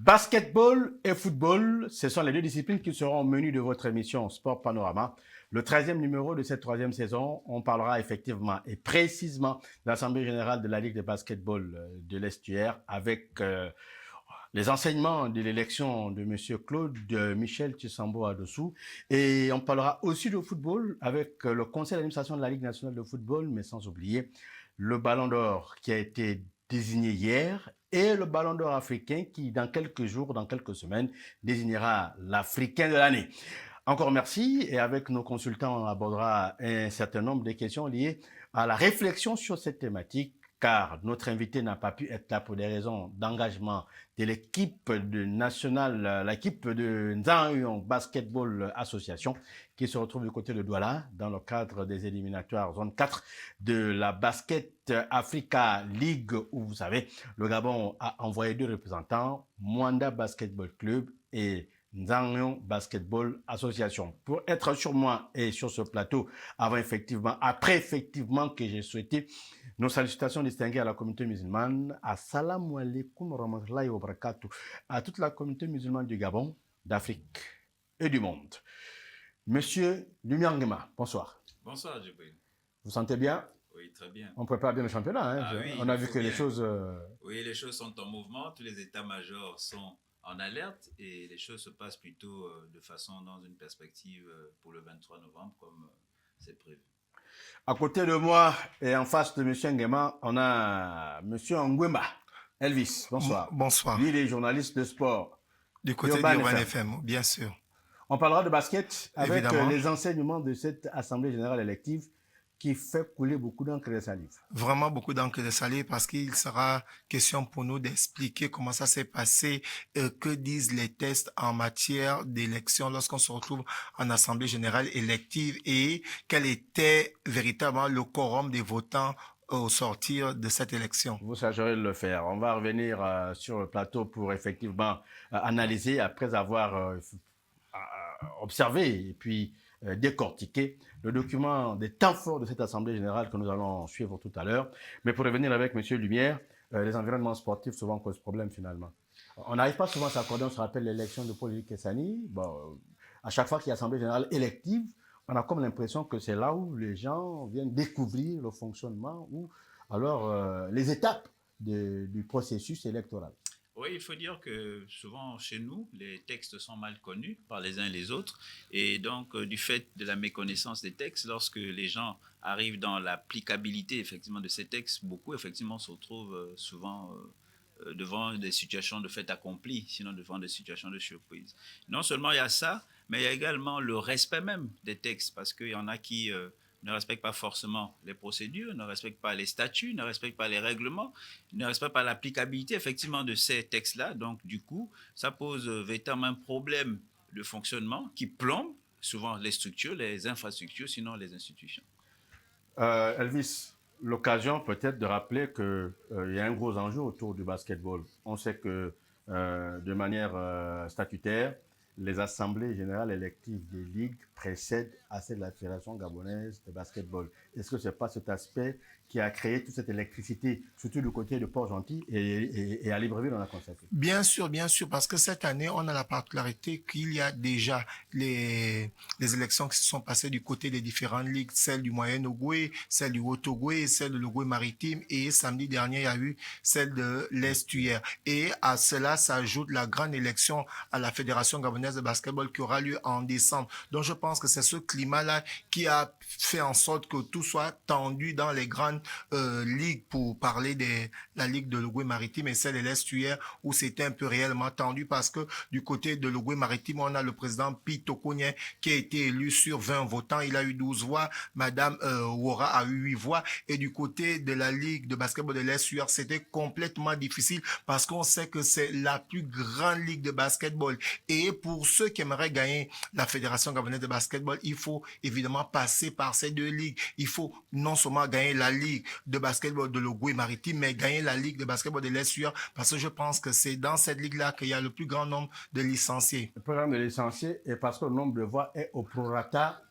Basketball et football, ce sont les deux disciplines qui seront au menu de votre émission Sport Panorama. Le 13e numéro de cette troisième saison, on parlera effectivement et précisément de l'Assemblée générale de la Ligue de basketball de l'Estuaire avec les enseignements de l'élection de M. Claude Michel Tchissambo Adoussou. Et on parlera aussi de football avec le conseil d'administration de la Ligue nationale de football, mais sans oublier le Ballon d'Or qui a été désigné hier et le Ballon d'Or africain qui, dans quelques jours, dans quelques semaines, désignera l'Africain de l'année. Encore merci et avec nos consultants, on abordera un certain nombre de questions liées à la réflexion sur cette thématique car notre invité n'a pas pu être là pour des raisons d'engagement de l'équipe de nationale, l'équipe de Nzangyong Basketball Association qui se retrouve du côté de Douala dans le cadre des éliminatoires zone 4 de la Basket Africa League où vous savez, le Gabon a envoyé deux représentants, Mwanda Basketball Club et Nzangyong Basketball Association. Pour être sur moi et sur ce plateau, après effectivement que j'ai souhaité nos salutations distinguées à la communauté musulmane, assalamu alaikum wa rahmatullahi wa barakatuh, à toute la communauté musulmane du Gabon, d'Afrique et du monde. Monsieur Lumière Nguema, bonsoir. Bonsoir, Djibril. Vous sentez bien? Oui, très bien. On prépare bien le championnat. Hein? Ah, oui, on a vu que bien. les choses... Oui, les choses sont en mouvement, tous les états-majors sont en alerte et les choses se passent plutôt de façon dans une perspective pour le 23 novembre comme c'est prévu. À côté de moi et en face de M. Nguema, on a M. Nguema. Elvis, bonsoir. Bonsoir. Lui, il est journaliste de sport. Du côté d'Urban FM, bien sûr. On parlera de basket avec Évidemment. les enseignements de cette Assemblée générale élective qui fait couler beaucoup d'encre de salive. Vraiment beaucoup d'encre de salive parce qu'il sera question pour nous d'expliquer comment ça s'est passé, que disent les tests en matière d'élection lorsqu'on se retrouve en Assemblée générale élective et quel était véritablement le quorum des votants au sortir de cette élection. Vous sagerez le faire. On va revenir sur le plateau pour effectivement analyser après avoir observé et puis décortiquer le document des temps forts de cette Assemblée générale que nous allons suivre tout à l'heure. Mais pour revenir avec M. Lumière, les environnements sportifs souvent causent problème finalement. On n'arrive pas souvent à s'accorder, on se rappelle l'élection de Paul Kessani. Bon, à chaque fois qu'il y a Assemblée générale élective, on a comme l'impression que c'est là où les gens viennent découvrir le fonctionnement ou alors les étapes du processus électoral. Oui, il faut dire que souvent chez nous, les textes sont mal connus par les uns et les autres. Et donc, du fait de la méconnaissance des textes, lorsque les gens arrivent dans l'applicabilité effectivement de ces textes, beaucoup effectivement se retrouvent souvent devant des situations de fait accompli, sinon devant des situations de surprise. Non seulement il y a ça, mais il y a également le respect même des textes, parce qu'il y en a qui ne respectent pas forcément les procédures, ne respectent pas les statuts, ne respectent pas les règlements, ne respectent pas l'applicabilité effectivement de ces textes-là. Donc du coup, ça pose véritablement un problème de fonctionnement qui plombe souvent les structures, les infrastructures, sinon les institutions. Elvis, l'occasion peut-être de rappeler qu'il y a un gros enjeu autour du basketball. On sait que de manière statutaire, les assemblées générales électives des ligues précèdent à celle de la Fédération gabonaise de basketball. Est-ce que ce n'est pas cet aspect qui a créé toute cette électricité, surtout du côté de Port-Gentil et à Libreville, on a constaté? Bien sûr, parce que cette année, on a la particularité qu'il y a déjà les élections qui se sont passées du côté des différentes ligues, celle du Moyen-Ogooué, celle du Haut-Ogooué, celle de l'Ogooué-Maritime et samedi dernier, il y a eu celle de l'Estuaire. Et à cela s'ajoute la grande élection à la Fédération gabonaise de basketball qui aura lieu en décembre. Donc je pense que c'est ce climat-là qui a fait en sorte que tout soit tendu dans les grandes ligues, pour parler de la ligue de l'Ogooué-Maritime et celle de l'Estuaire où c'était un peu réellement tendu parce que du côté de l'Ogooué-Maritime, on a le président Pito Kognien qui a été élu sur 20 votants. Il a eu 12 voix. Madame Wora a eu 8 voix. Et du côté de la ligue de basketball de l'Estuaire, c'était complètement difficile parce qu'on sait que c'est la plus grande ligue de basketball. Et pour ceux qui aimeraient gagner la Fédération gabonaise de basketball, il faut évidemment passer par ces deux ligues. Il faut non seulement gagner la ligue de basketball de l'Ogooué-Maritime, mais gagner la ligue de basketball de l'Estuaire parce que je pense que c'est dans cette ligue-là qu'il y a le plus grand nombre de licenciés. Le programme de licenciés est parce que le nombre de voix est au prorata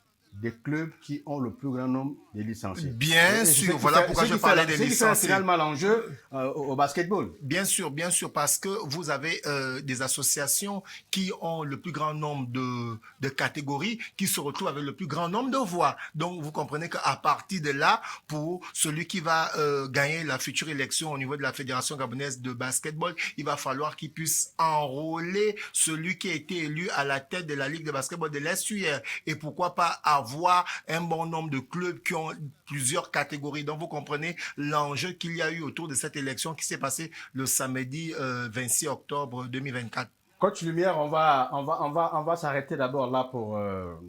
des clubs qui ont le plus grand nombre de licenciés. Bien sûr, voilà pourquoi je parlais des licenciés. C'est finalement l'enjeu au basketball. Bien sûr, parce que vous avez des associations qui ont le plus grand nombre de catégories, qui se retrouvent avec le plus grand nombre de voix. Donc, vous comprenez qu'à partir de là, pour celui qui va gagner la future élection au niveau de la Fédération gabonaise de basketball, il va falloir qu'il puisse enrôler celui qui a été élu à la tête de la Ligue de basketball de l'Est-UR. Et pourquoi pas avoir un bon nombre de clubs qui ont plusieurs catégories. Donc, vous comprenez l'enjeu qu'il y a eu autour de cette élection qui s'est passée le samedi 26 octobre 2024. Coach Lumière, on va s'arrêter d'abord là pour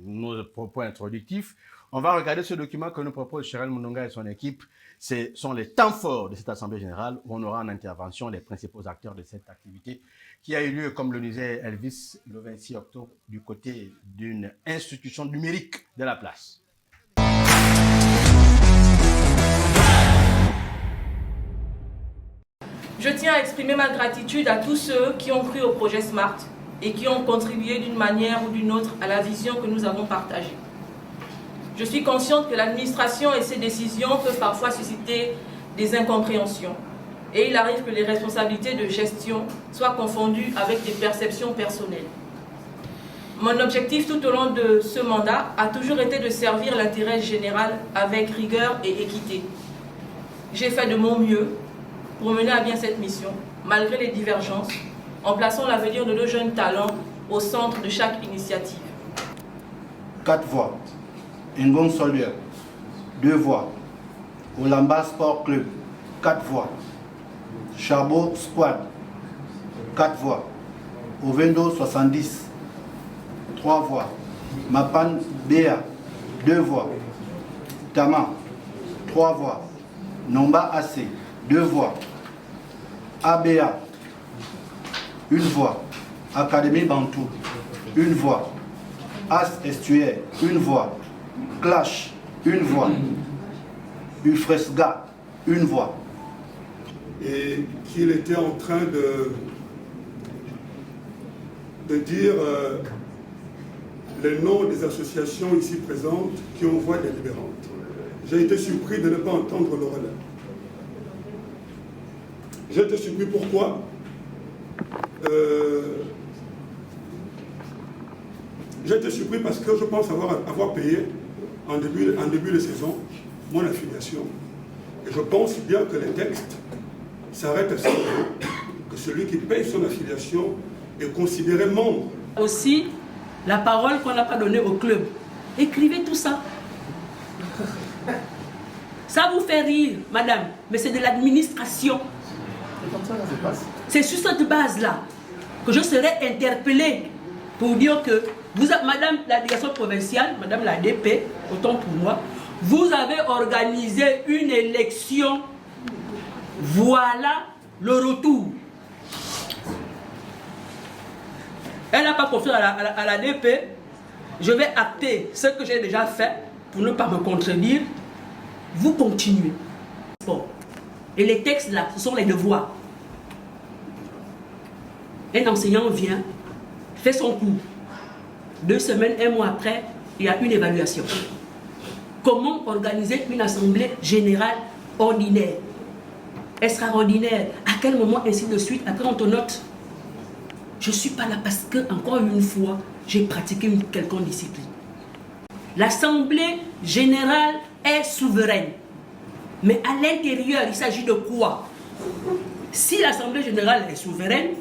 nos propos introductifs. On va regarder ce document que nous propose Cheryl Mounonga et son équipe. Ce sont les temps forts de cette Assemblée générale où on aura en intervention les principaux acteurs de cette activité qui a eu lieu, comme le disait Elvis, le 26 octobre du côté d'une institution numérique de la place. Je tiens à exprimer ma gratitude à tous ceux qui ont cru au projet SMART et qui ont contribué d'une manière ou d'une autre à la vision que nous avons partagée. Je suis consciente que l'administration et ses décisions peuvent parfois susciter des incompréhensions. Et il arrive que les responsabilités de gestion soient confondues avec des perceptions personnelles. Mon objectif tout au long de ce mandat a toujours été de servir l'intérêt général avec rigueur et équité. J'ai fait de mon mieux pour mener à bien cette mission, malgré les divergences, en plaçant l'avenir de nos jeunes talents au centre de chaque initiative. 4 voix. Ngong Soluer, 2 voix. Olamba Sport Club, 4 voix. Chabo Squad, 4 voix. Ovendo 70, 3 voix. Mapan Béa, 2 voix. Tama, 3 voix. Nomba AC, 2 voix. ABA, 1 voix. Académie Bantou, 1 voix. As Estuaire, 1 voix. Clash, 1 voix. Ufresga, 1 voix. Et qu'il était en train de dire les noms des associations ici présentes qui ont voix délibérante. J'ai été surpris de ne pas entendre le relais. J'ai été surpris pourquoi j'ai été surpris parce que je pense avoir payé en début de saison mon affiliation. Et je pense bien que les textes s'arrêtent à ce niveau, que celui qui paye son affiliation est considéré membre. Aussi, la parole qu'on n'a pas donnée au club. Écrivez tout ça. Ça vous fait rire, madame, mais c'est de l'administration. C'est sur cette base-là que je serai interpellée pour dire que vous, madame la délégation provinciale, madame la DP, autant pour moi, vous avez organisé une élection. Voilà le retour. Elle n'a pas confiance à la DP. Je vais acter ce que j'ai déjà fait pour ne pas me contredire. Vous continuez. Bon. Et les textes là, ce sont les devoirs. Un enseignant vient, fait son cours. 2 semaines, 1 mois après, il y a une évaluation. Comment organiser une assemblée générale ordinaire, extraordinaire, à quel moment, ainsi de suite. Après, on te note. Je ne suis pas là parce que, encore une fois, j'ai pratiqué une quelconque discipline. L'assemblée générale est souveraine. Mais à l'intérieur, il s'agit de quoi? Si l'assemblée générale est souveraine,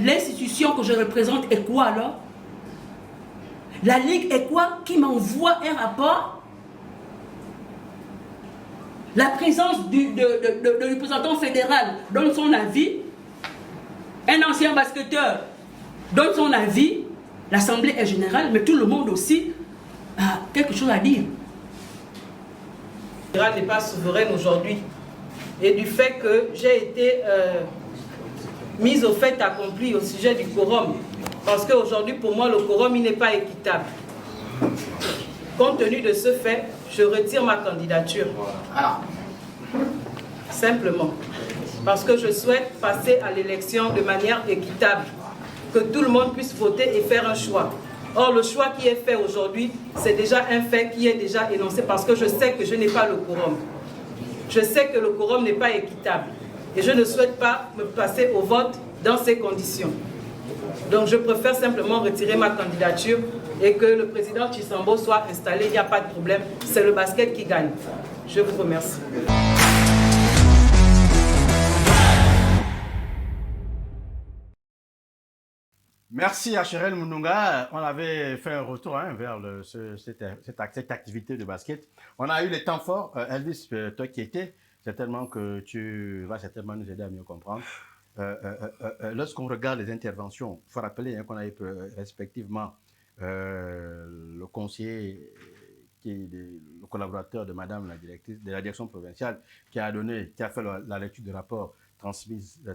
l'institution que je représente est quoi alors? La Ligue est quoi? Qui m'envoie un rapport? La présence de représentant fédéral donne son avis. Un ancien basketteur donne son avis. L'assemblée est générale, mais tout le monde aussi a quelque chose à dire. Le fédéral n'est pas souveraine aujourd'hui. Et du fait que j'ai été mise au fait accompli au sujet du quorum. Parce qu'aujourd'hui, pour moi, le quorum, il n'est pas équitable. Compte tenu de ce fait, je retire ma candidature. Simplement. Parce que je souhaite passer à l'élection de manière équitable. Que tout le monde puisse voter et faire un choix. Or, le choix qui est fait aujourd'hui, c'est déjà un fait qui est déjà énoncé parce que je sais que je n'ai pas le quorum. Je sais que le quorum n'est pas équitable et je ne souhaite pas me passer au vote dans ces conditions. Donc, je préfère simplement retirer ma candidature et que le président Tshisambo soit installé. Il n'y a pas de problème. C'est le basket qui gagne. Je vous remercie. Merci à Cherel Moununga. On avait fait un retour vers cette activité de basket. On a eu les temps forts. Elvis, toi qui étais, certainement que tu vas certainement nous aider à mieux comprendre. Lorsqu'on regarde les interventions, il faut rappeler qu'on a eu respectivement le conseiller qui est le collaborateur de Madame la directrice de la direction provinciale qui a fait la lecture du rapport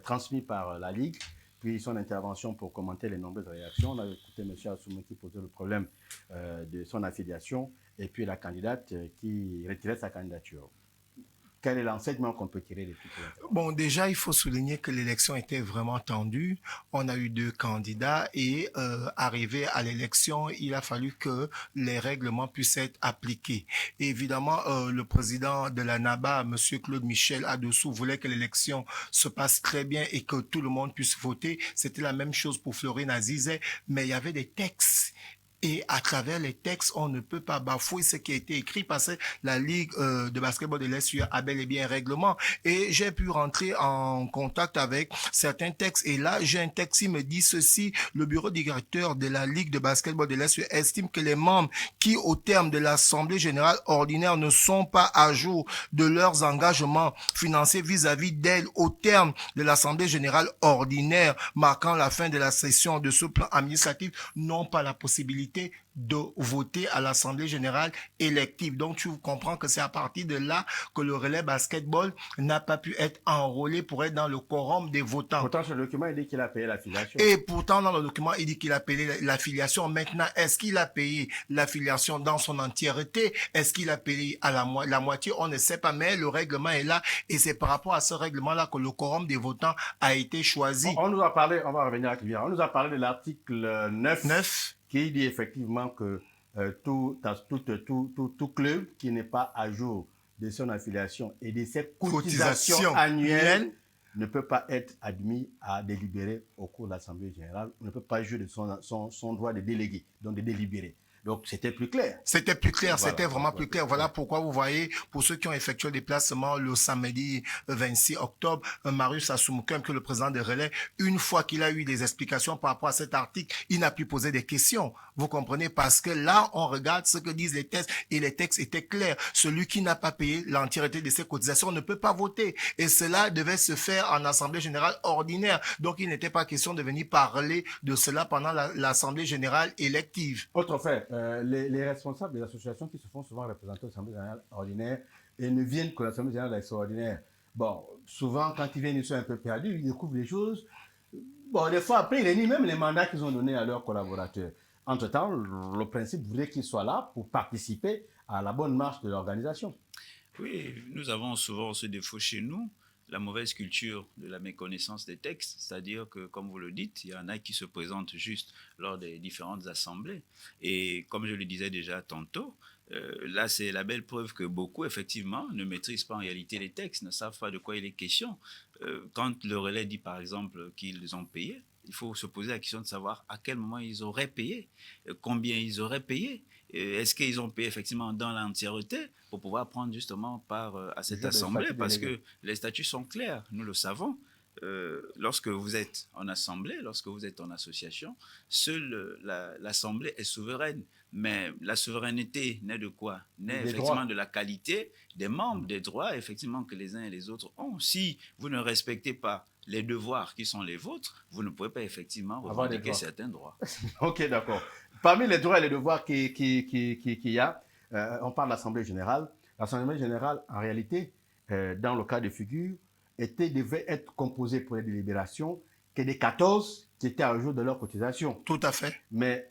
transmis par la Ligue, puis son intervention pour commenter les nombreuses réactions. On a écouté M. Assoumou qui posait le problème de son affiliation et puis la candidate qui retirait sa candidature. Quel est l'enseignement qu'on peut tirer de tout ça? Bon, déjà, il faut souligner que l'élection était vraiment tendue. On a eu 2 candidats et arrivé à l'élection, il a fallu que les règlements puissent être appliqués. Et évidemment, le président de la NABA, M. Claude Michel Adessou, voulait que l'élection se passe très bien et que tout le monde puisse voter. C'était la même chose pour Florine Azizet, mais il y avait des textes. Et à travers les textes, on ne peut pas bafouer ce qui a été écrit parce que la Ligue de basketball de l'Est a bel et bien un règlement. Et j'ai pu rentrer en contact avec certains textes. Et là, j'ai un texte qui me dit ceci. Le bureau directeur de la Ligue de basketball de l'Est estime que les membres qui, au terme de l'Assemblée générale ordinaire, ne sont pas à jour de leurs engagements financiers vis-à-vis d'elle au terme de l'Assemblée générale ordinaire, marquant la fin de la session de ce plan administratif, n'ont pas la possibilité de voter à l'Assemblée générale élective. Donc, tu comprends que c'est à partir de là que le relais basketball n'a pas pu être enrôlé pour être dans le quorum des votants. Pourtant, sur le document, il dit qu'il a payé l'affiliation. Et pourtant, dans le document, il dit qu'il a payé l'affiliation. Maintenant, est-ce qu'il a payé l'affiliation dans son entièreté? Est-ce qu'il a payé à la moitié? On ne sait pas, mais le règlement est là et c'est par rapport à ce règlement-là que le quorum des votants a été choisi. On nous a parlé, on va revenir à Clivière, on nous a parlé de l'article 9. Qui dit effectivement que tout club qui n'est pas à jour de son affiliation et de ses cotisations annuelles ne peut pas être admis à délibérer au cours de l'Assemblée générale, ne peut pas jouer de son droit de déléguer, donc de délibérer. Donc, c'était plus clair. C'était plus clair, voilà, c'était vraiment plus clair. Voilà pourquoi vous voyez, pour ceux qui ont effectué le déplacement le samedi 26 octobre, Marius Assoumoukem, que le président de Relais, une fois qu'il a eu des explications par rapport à cet article, il n'a plus posé des questions. Vous comprenez? Parce que là, on regarde ce que disent les textes et les textes étaient clairs. Celui qui n'a pas payé l'entièreté de ses cotisations ne peut pas voter. Et cela devait se faire en Assemblée générale ordinaire. Donc, il n'était pas question de venir parler de cela pendant l'Assemblée générale élective. Autre fait, les responsables des associations qui se font souvent représenter à l'Assemblée générale ordinaire et ne viennent que l'Assemblée générale extraordinaire. Bon, souvent, quand ils viennent, ils sont un peu perdus, ils découvrent les choses. Bon, des fois, après, ils renient même les mandats qu'ils ont donnés à leurs collaborateurs. Entre-temps, le principe voudrait qu'ils soient là pour participer à la bonne marche de l'organisation. Oui, nous avons souvent ce défaut chez nous, la mauvaise culture de la méconnaissance des textes, c'est-à-dire que, comme vous le dites, il y en a qui se présentent juste lors des différentes assemblées. Et comme je le disais déjà tantôt, là, c'est la belle preuve que beaucoup, effectivement, ne maîtrisent pas en réalité les textes, ne savent pas de quoi il est question. Quand le relais dit, par exemple, qu'ils ont payé, il faut se poser la question de savoir à quel moment ils auraient payé, combien ils auraient payé. Est-ce qu'ils ont payé effectivement dans l'entièreté pour pouvoir prendre justement part à cette assemblée? Parce que les statuts sont clairs, nous le savons. Lorsque vous êtes en assemblée, lorsque vous êtes en association, seule l'assemblée est souveraine. Mais la souveraineté naît de quoi? Naît effectivement de la qualité des membres, des droits effectivement que les uns et les autres ont. Si vous ne respectez pas les devoirs qui sont les vôtres, vous ne pouvez pas effectivement revendiquer certains droits. Ok, d'accord. Parmi les droits et les devoirs qu'il y a, on parle de l'Assemblée générale. L'Assemblée générale, en réalité, dans le cas de figure, devait être composée pour les délibérations que des 14 qui étaient à jour de leur cotisation. Tout à fait. Mais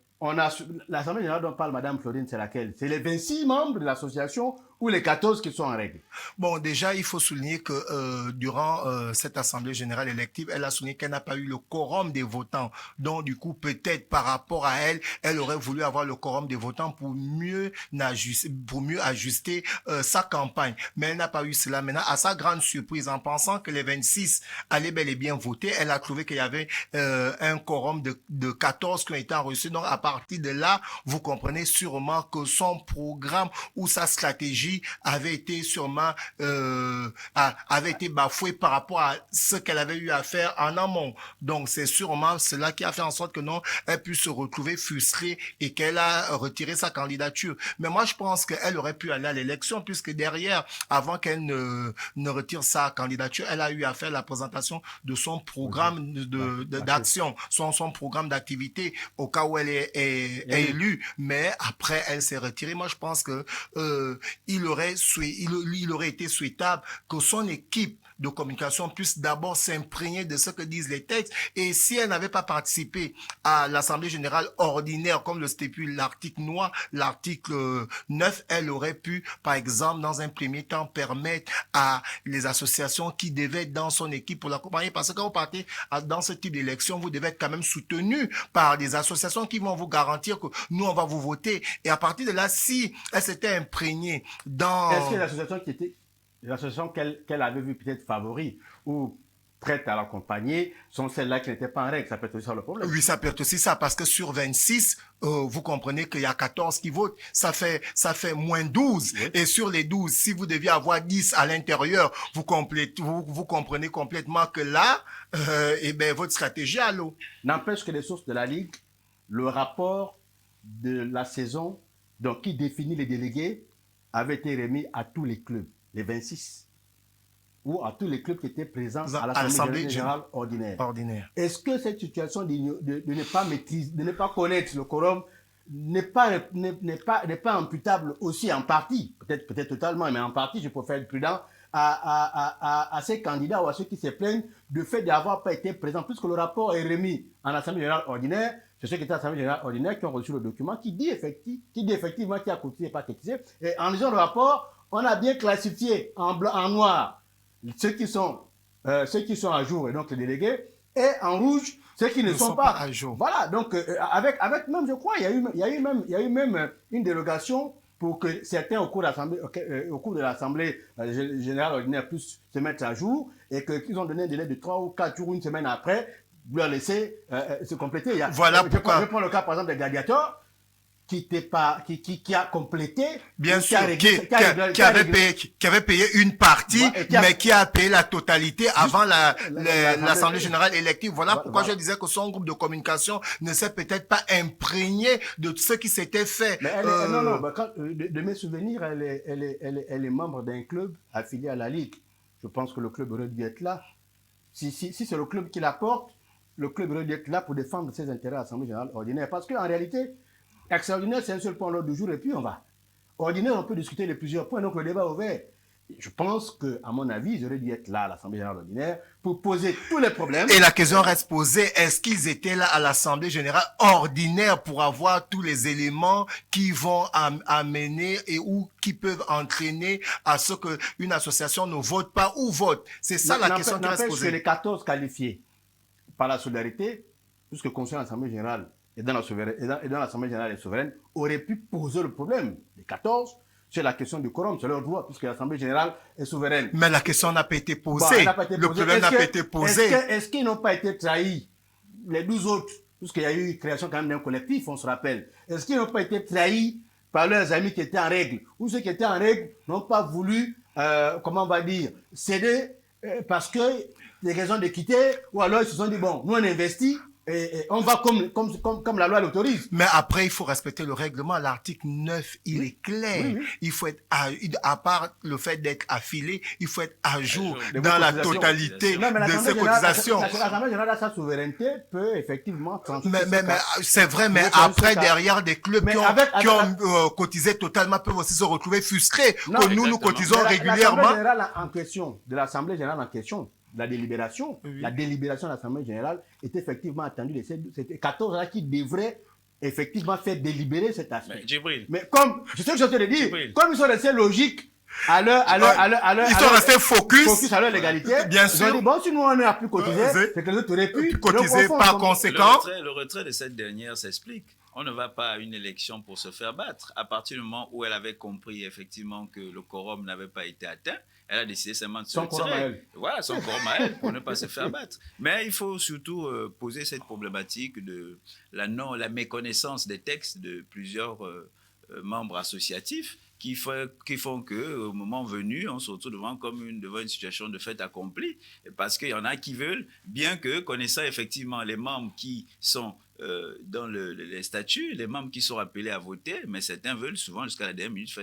l'Assemblée générale dont parle Mme Florine, c'est laquelle? C'est les 26 membres de l'association ou les 14 qui sont en règle? Bon, déjà, il faut souligner que durant cette Assemblée générale élective, elle a souligné qu'elle n'a pas eu le quorum des votants. Donc, du coup, peut-être par rapport à elle, elle aurait voulu avoir le quorum des votants pour mieux ajuster sa campagne. Mais elle n'a pas eu cela. Maintenant, à sa grande surprise, en pensant que les 26 allaient bel et bien voter, elle a trouvé qu'il y avait un quorum de 14 qui ont été enregistrés. Donc, à partir de là, vous comprenez sûrement que son programme ou sa stratégie avait été sûrement avait été bafouée par rapport à ce qu'elle avait eu à faire en amont. Donc c'est sûrement cela qui a fait en sorte que non, elle puisse se retrouver frustrée et qu'elle a retiré sa candidature. Mais moi je pense qu'elle aurait pu aller à l'élection puisque derrière, avant qu'elle ne retire sa candidature, elle a eu à faire la présentation de son programme d'action, son programme d'activité au cas où elle est élue. Mais après elle s'est retirée. Moi je pense que il aurait été souhaitable que son équipe de communication puisse d'abord s'imprégner de ce que disent les textes. Et si elle n'avait pas participé à l'Assemblée générale ordinaire, comme le stipule l'article noir, l'article 9, elle aurait pu, par exemple, dans un premier temps, permettre à les associations qui devaient être dans son équipe pour l'accompagner. Parce que quand vous partez dans ce type d'élection, vous devez être quand même soutenu par des associations qui vont vous garantir que nous, on va vous voter. Et à partir de là, si elle s'était imprégnée dans... Est-ce que les associations qu'elle avait vues peut-être favoris ou prêtes à l'accompagner sont celles-là qui n'étaient pas en règle? Ça peut être aussi ça le problème. Oui, ça peut être aussi ça, parce que sur 26, vous comprenez qu'il y a 14 qui votent, ça fait moins 12. Oui. Et sur les 12, si vous deviez avoir 10 à l'intérieur, vous comprenez complètement que là, votre stratégie à l'eau. N'empêche que les sources de la Ligue, le rapport de la saison, donc qui définit les délégués, avait été remis à tous les clubs, les 26, ou à tous les clubs qui étaient présents à l'Assemblée générale ordinaire. Est-ce que cette situation de ne pas maîtriser, de ne pas connaître le quorum n'est pas imputable aussi en partie, peut-être totalement, mais en partie, je préfère être prudent, à ces candidats ou à ceux qui se plaignent du fait d'avoir pas été présents, puisque le rapport est remis en Assemblée générale ordinaire. C'est ceux qui étaient à l'Assemblée générale ordinaire qui ont reçu le document qui dit effectivement qui a cotisé et pas cotisé. Et en lisant le rapport, on a bien classifié en noir ceux qui sont à jour, et donc les délégués, et en rouge ceux qui ne sont pas à jour. Voilà, donc avec même, je crois, il y a eu même une dérogation pour que certains au cours de l'Assemblée générale ordinaire puissent se mettre à jour, et qu'ils ont donné un délai de 3 ou 4 jours, une semaine après, leur laisser se compléter. Voilà pourquoi. Je prends le cas par exemple des gladiateurs qui a complété, bien sûr, qui avait payé une partie, mais qui a payé la totalité avant l'Assemblée générale élective. Voilà pourquoi je disais que son groupe de communication ne s'est peut-être pas imprégné de ce qui s'était fait. Mais de mes souvenirs, elle est membre d'un club affilié à la Ligue. Je pense que le club aurait dû être là. Si c'est le club qui la porte, le club aurait dû être là pour défendre ses intérêts à l'Assemblée générale ordinaire. Parce qu'en réalité, extraordinaire, c'est un seul point à l'ordre du jour et puis on va. Ordinaire, on peut discuter de plusieurs points, donc le débat est ouvert. Je pense qu'à mon avis, ils auraient dû être là à l'Assemblée générale ordinaire pour poser tous les problèmes. Et la question reste posée, est-ce qu'ils étaient là à l'Assemblée générale ordinaire pour avoir tous les éléments qui vont amener et ou qui peuvent entraîner à ce qu'une association ne vote pas ou vote? C'est ça la question qui reste posée. Que les 14 qualifiés par la solidarité, puisque concernant l'Assemblée générale et dans l'Assemblée générale et souveraine, auraient pu poser le problème. Les 14, c'est la question du quorum, c'est leur droit, puisque l'Assemblée générale est souveraine. Mais la question n'a pas été posée. Le problème n'a pas été posé. Est-ce qu'ils n'ont pas été trahis, les 12 autres, puisqu'il y a eu création quand même d'un collectif, on se rappelle. Est-ce qu'ils n'ont pas été trahis par leurs amis qui étaient en règle, ou ceux qui étaient en règle n'ont pas voulu, céder parce que des raisons d'équité, ou alors ils se sont dit, bon, nous on investit, et on va comme la loi l'autorise. Mais après, il faut respecter le règlement. L'article 9, il est clair. Oui. Il faut être à part le fait d'être affilié, il faut être à jour dans la totalité de ses cotisations. L'Assemblée générale, sa souveraineté peut effectivement... Mais c'est vrai, mais après, derrière des clubs qui ont cotisé totalement peuvent aussi se retrouver frustrés que nous cotisons régulièrement. L'Assemblée générale en question, de l'Assemblée générale en question, la délibération de l'Assemblée générale est effectivement attendue. C'était 14 là qui devraient effectivement fait délibérer cet aspect. Mais Djibril, Mais comme, je sais que je te le dis, Djibril. comme ils sont restés logiques à leur Ils sont restés focus. à leur légalité, Bien ils ont sûr. dit, bon, si nous on n'a plus cotisé, c'est- c'est que les autres auraient pu cotiser le confondre. par conséquent. le retrait de cette dernière s'explique. On ne va pas à une élection pour se faire battre. À partir du moment où elle avait compris effectivement que le quorum n'avait pas été atteint, elle a décidé seulement de se Son quorum à retirer. elle. Voilà, son quorum à elle, pour ne pas se faire battre. Mais il faut surtout poser cette problématique de la méconnaissance des textes de plusieurs membres associatifs qui font qu'au moment venu, on se retrouve devant une situation de fait accompli. Parce qu'il y en a qui veulent, bien que connaissant effectivement les membres qui sont dans les statuts, les membres qui sont appelés à voter, mais certains veulent souvent jusqu'à la dernière minute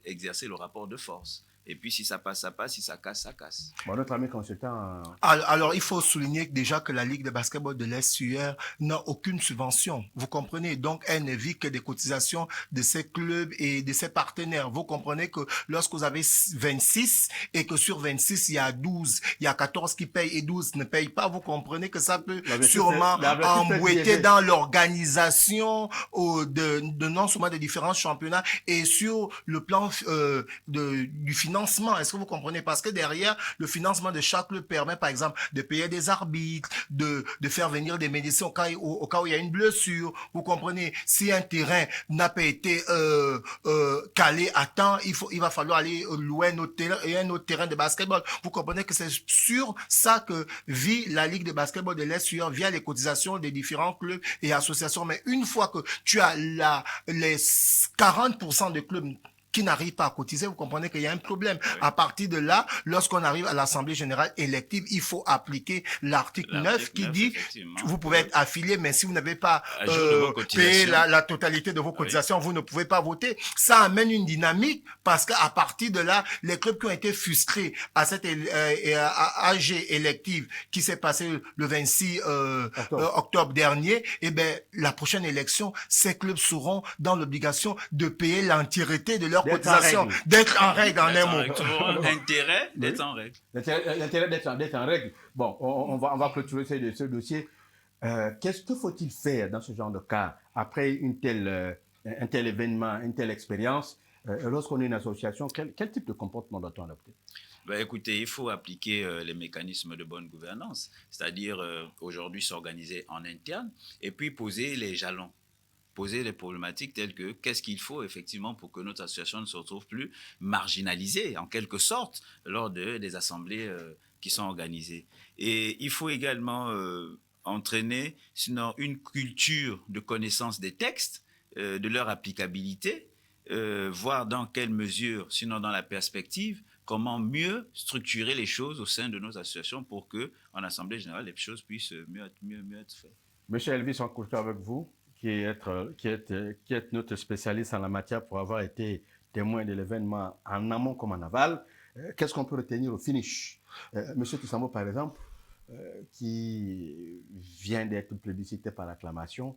exercer le rapport de force. Et puis si ça passe, ça passe, si ça casse, ça casse. Bon, notre ami consultant... Alors, il faut souligner déjà que la Ligue de basketball de l'Est-UR n'a aucune subvention. Vous comprenez? Donc, elle ne vit que des cotisations de ses clubs et de ses partenaires. Vous comprenez que lorsque vous avez 26 et que sur 26, il y a 12, il y a 14 qui payent et 12 ne payent pas, vous comprenez que ça peut sûrement embouetter dans l'organisation de non seulement des différents championnats et sur le plan du financement. Est-ce que vous comprenez? Parce que derrière, le financement de chaque club permet, par exemple, de payer des arbitres, de faire venir des médecins au cas où il y a une blessure. Vous comprenez? Si un terrain n'a pas été calé à temps, il va falloir aller louer un autre terrain de basketball. Vous comprenez que c'est sur ça que vit la Ligue de basketball de l'Est-UR via les cotisations des différents clubs et associations. Mais une fois que tu as les 40% de clubs qui n'arrivent pas à cotiser, vous comprenez qu'il y a un problème. Oui. À partir de là, lorsqu'on arrive à l'Assemblée générale élective, il faut appliquer l'article 9 qui dit vous pouvez être affilié, mais si vous n'avez pas payé la totalité de vos cotisations, vous ne pouvez pas voter. Ça amène une dynamique parce qu'à partir de là, les clubs qui ont été frustrés à cette AG élective qui s'est passée le 26 octobre dernier, eh ben, la prochaine élection, ces clubs seront dans l'obligation de payer l'entièreté de leur cotisation, d'être en règle en un mot. L'intérêt d'être en règle. L'intérêt d'être en règle. Bon, on va clôturer ce dossier. Qu'est-ce que faut-il faire dans ce genre de cas après un tel événement, une telle expérience? Lorsqu'on est une association, quel type de comportement doit-on adopter? Ben, écoutez, il faut appliquer les mécanismes de bonne gouvernance, c'est-à-dire aujourd'hui s'organiser en interne et puis poser les jalons. Poser les problématiques telles que qu'est-ce qu'il faut effectivement pour que notre association ne se retrouve plus marginalisée en quelque sorte lors des assemblées qui sont organisées. Et il faut également entraîner sinon une culture de connaissance des textes, de leur applicabilité, voir dans quelle mesure, sinon dans la perspective, comment mieux structurer les choses au sein de nos associations pour que en assemblée générale les choses puissent mieux être faites. Monsieur Elvis, on continue avec vous. Qui est notre spécialiste en la matière pour avoir été témoin de l'événement en amont comme en aval. Qu'est-ce qu'on peut retenir au finish? Monsieur Toussambo, par exemple, qui vient d'être plébiscité par l'acclamation,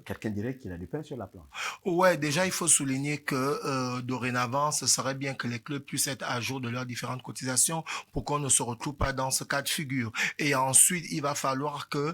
quelqu'un dirait qu'il a du pain sur la planche. Ouais, déjà, il faut souligner que dorénavant, ce serait bien que les clubs puissent être à jour de leurs différentes cotisations pour qu'on ne se retrouve pas dans ce cas de figure. Et ensuite, il va falloir que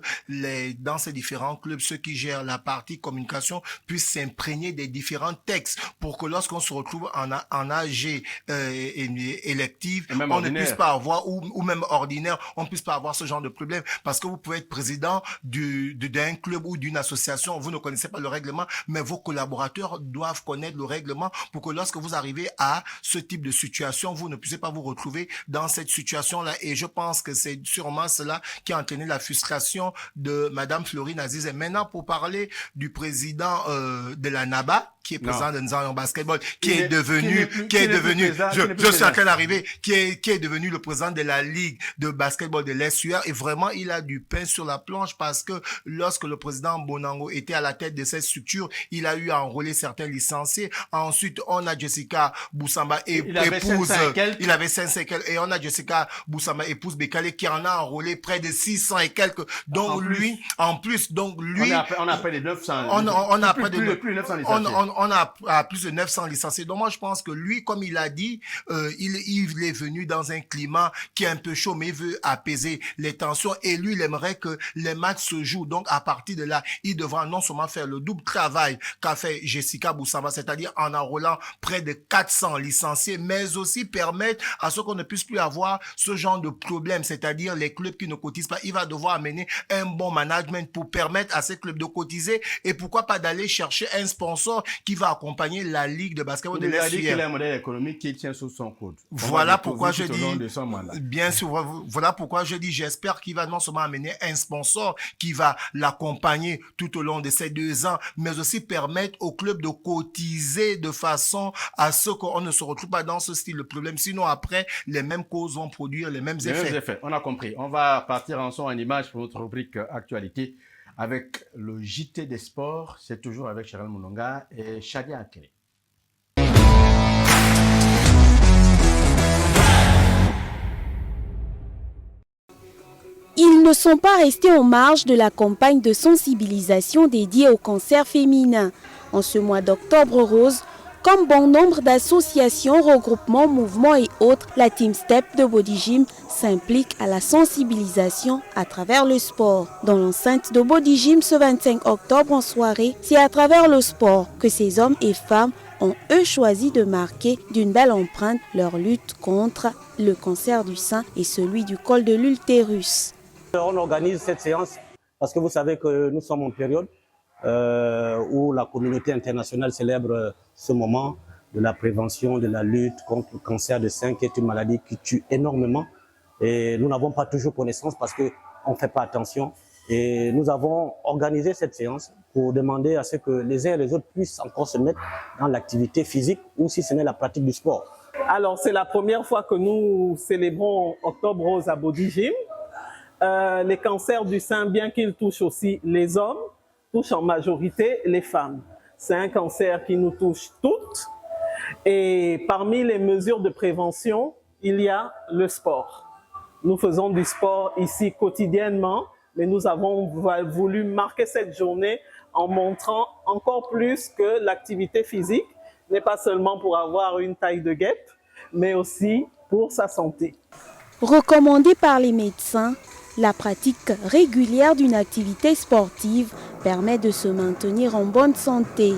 dans ces différents clubs, ceux qui gèrent la partie communication puissent s'imprégner des différents textes pour que lorsqu'on se retrouve en AG élective, on ne puisse pas avoir, ou même ordinaire, on ne puisse pas avoir ce genre de problème. Parce que vous pouvez être président d'un club ou d'une association, vous ne connaissez pas le règlement, mais vos collaborateurs doivent connaître le règlement pour que lorsque vous arrivez à ce type de situation, vous ne puissiez pas vous retrouver dans cette situation-là. Et je pense que c'est sûrement cela qui a entraîné la frustration de Madame Florine Aziz. Et maintenant, pour parler du président de la NABA, qui est président de Nzanyon Basketball, qui est devenu, je suis en train d'arriver, qui est devenu le président de la Ligue de basketball de l'Est-UR, et vraiment, il a du pain sur la planche parce que lorsque le président Bonango était à la tête de cette structure, il a eu à enrôler certains licenciés. Ensuite, on a Jessica Boussamba épouse, il avait 500 et quelques, et on a Jessica Boussamba épouse Bekale qui en a enrôlé près de 600 et quelques, donc lui, en plus, donc lui, on a près de 900, on a près de plus 900 licenciés. on a plus de 900 licenciés. Donc moi, je pense que lui, comme il a dit, il est venu dans un climat qui est un peu chaud, mais il veut apaiser les tensions. Et lui, il aimerait que les matchs se jouent. Donc à partir de là, il devra non seulement faire le double travail qu'a fait Jessica Boussamba, c'est-à-dire en enrôlant près de 400 licenciés, mais aussi permettre à ce qu'on ne puisse plus avoir ce genre de problème, c'est-à-dire les clubs qui ne cotisent pas. Il va devoir amener un bon management pour permettre à ces clubs de cotiser et pourquoi pas d'aller chercher un sponsor qui va accompagner la Ligue de basketball de l'Est. Il a un modèle économique qui tient sous son coude. Voilà pourquoi je dis, bien sûr, voilà pourquoi je dis, j'espère qu'il va non seulement amener un sponsor qui va l'accompagner tout au long de ces 2 ans, mais aussi permettre au club de cotiser de façon à ce qu'on ne se retrouve pas dans ce style de problème. Sinon, après, les mêmes causes vont produire les mêmes effets. On a compris. On va partir en son en image pour notre rubrique actualité avec le JT des sports. C'est toujours avec Cheryl Mounonga et Shadia Akele. Ils ne sont pas restés en marge de la campagne de sensibilisation dédiée au cancer féminin. En ce mois d'octobre rose, comme bon nombre d'associations, regroupements, mouvements et autres, la Team Step de Body Gym s'implique à la sensibilisation à travers le sport. Dans l'enceinte de Body Gym ce 25 octobre en soirée, c'est à travers le sport que ces hommes et femmes ont eux choisi de marquer d'une belle empreinte leur lutte contre le cancer du sein et celui du col de l'utérus. On organise cette séance parce que vous savez que nous sommes en période où la communauté internationale célèbre ce moment de la prévention, de la lutte contre le cancer du sein, qui est une maladie qui tue énormément. Et nous n'avons pas toujours connaissance parce qu'on ne fait pas attention. Et nous avons organisé cette séance pour demander à ce que les uns et les autres puissent encore se mettre dans l'activité physique ou si ce n'est la pratique du sport. Alors, c'est la première fois que nous célébrons Octobre Rose à Body Gym. Les cancers du sein, bien qu'ils touchent aussi les hommes, touchent en majorité les femmes. C'est un cancer qui nous touche toutes. Et parmi les mesures de prévention, il y a le sport. Nous faisons du sport ici quotidiennement, mais nous avons voulu marquer cette journée en montrant encore plus que l'activité physique n'est pas seulement pour avoir une taille de guêpe, mais aussi pour sa santé. Recommandé par les médecins, la pratique régulière d'une activité sportive permet de se maintenir en bonne santé.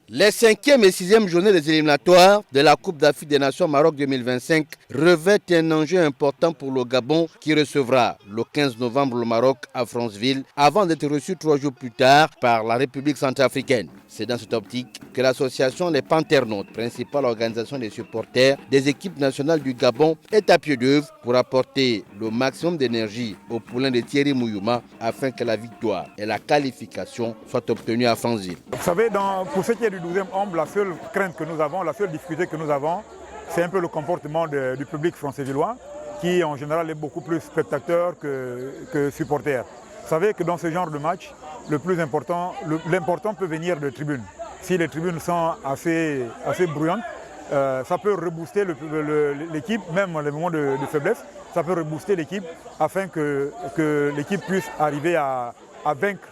Les 5e et 6e journées des éliminatoires de la Coupe d'Afrique des Nations Maroc 2025 revêtent un enjeu important pour le Gabon qui recevra le 15 novembre le Maroc à Franceville avant d'être reçu 3 jours plus tard par la République centrafricaine. C'est dans cette optique que l'association Les Panternautes, principale organisation des supporters des équipes nationales du Gabon, est à pied d'œuvre pour apporter le maximum d'énergie au poulain de Thierry Mouyouma afin que la victoire et la qualification soient obtenues à Franceville. Vous savez, pour ce qui est du 12e homme, la seule crainte que nous avons, la seule difficulté que nous avons, c'est un peu le comportement du public francévillois qui en général est beaucoup plus spectateur que supporter. Vous savez que dans ce genre de match, le plus important, l'important peut venir de tribunes. Si les tribunes sont assez bruyantes, ça peut rebooster l'équipe, même dans les moments de faiblesse, ça peut rebooster l'équipe afin que l'équipe puisse arriver à vaincre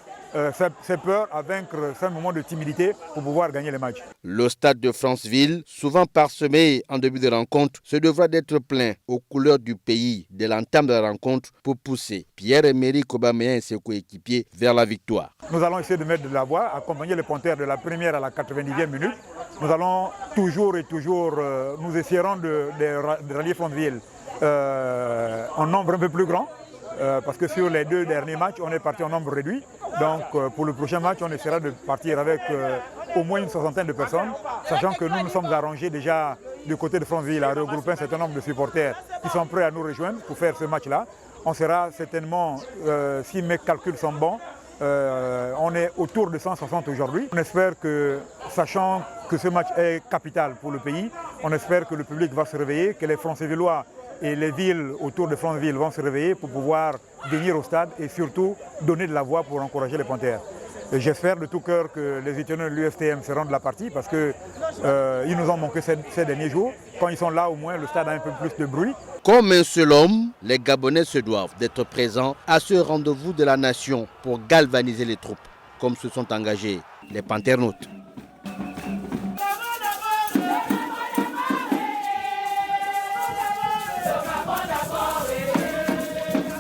ses peurs, à vaincre ces moments de timidité pour pouvoir gagner les matchs. Le stade de Franceville, souvent parsemé en début de rencontre, se devra d'être plein aux couleurs du pays dès l'entame de la rencontre pour pousser Pierre-Emerick Aubameyang et ses coéquipiers vers la victoire. Nous allons essayer de mettre de la voix, accompagner les Panthères de la première à la 90e minute. Nous allons toujours, nous essayerons de rallier Franceville en nombre un peu plus grand. Parce que sur les 2 derniers matchs, on est parti en nombre réduit. Donc pour le prochain match, on essaiera de partir avec au moins une 60aine de personnes, sachant que nous nous sommes arrangés déjà du côté de Franceville à regrouper un certain nombre de supporters qui sont prêts à nous rejoindre pour faire ce match-là. On sera certainement, si mes calculs sont bons, on est autour de 160 aujourd'hui. On espère que, sachant que ce match est capital pour le pays, on espère que le public va se réveiller, que les Francévillois et les villes autour de Franceville vont se réveiller pour pouvoir venir au stade et surtout donner de la voix pour encourager les Panthères. J'espère de tout cœur que les étudiants de l'UFTM seront de la partie parce qu'ils nous ont manqué ces derniers jours. Quand ils sont là, au moins, le stade a un peu plus de bruit. Comme un seul homme, les Gabonais se doivent d'être présents à ce rendez-vous de la nation pour galvaniser les troupes. comme se sont engagés les Panternautes.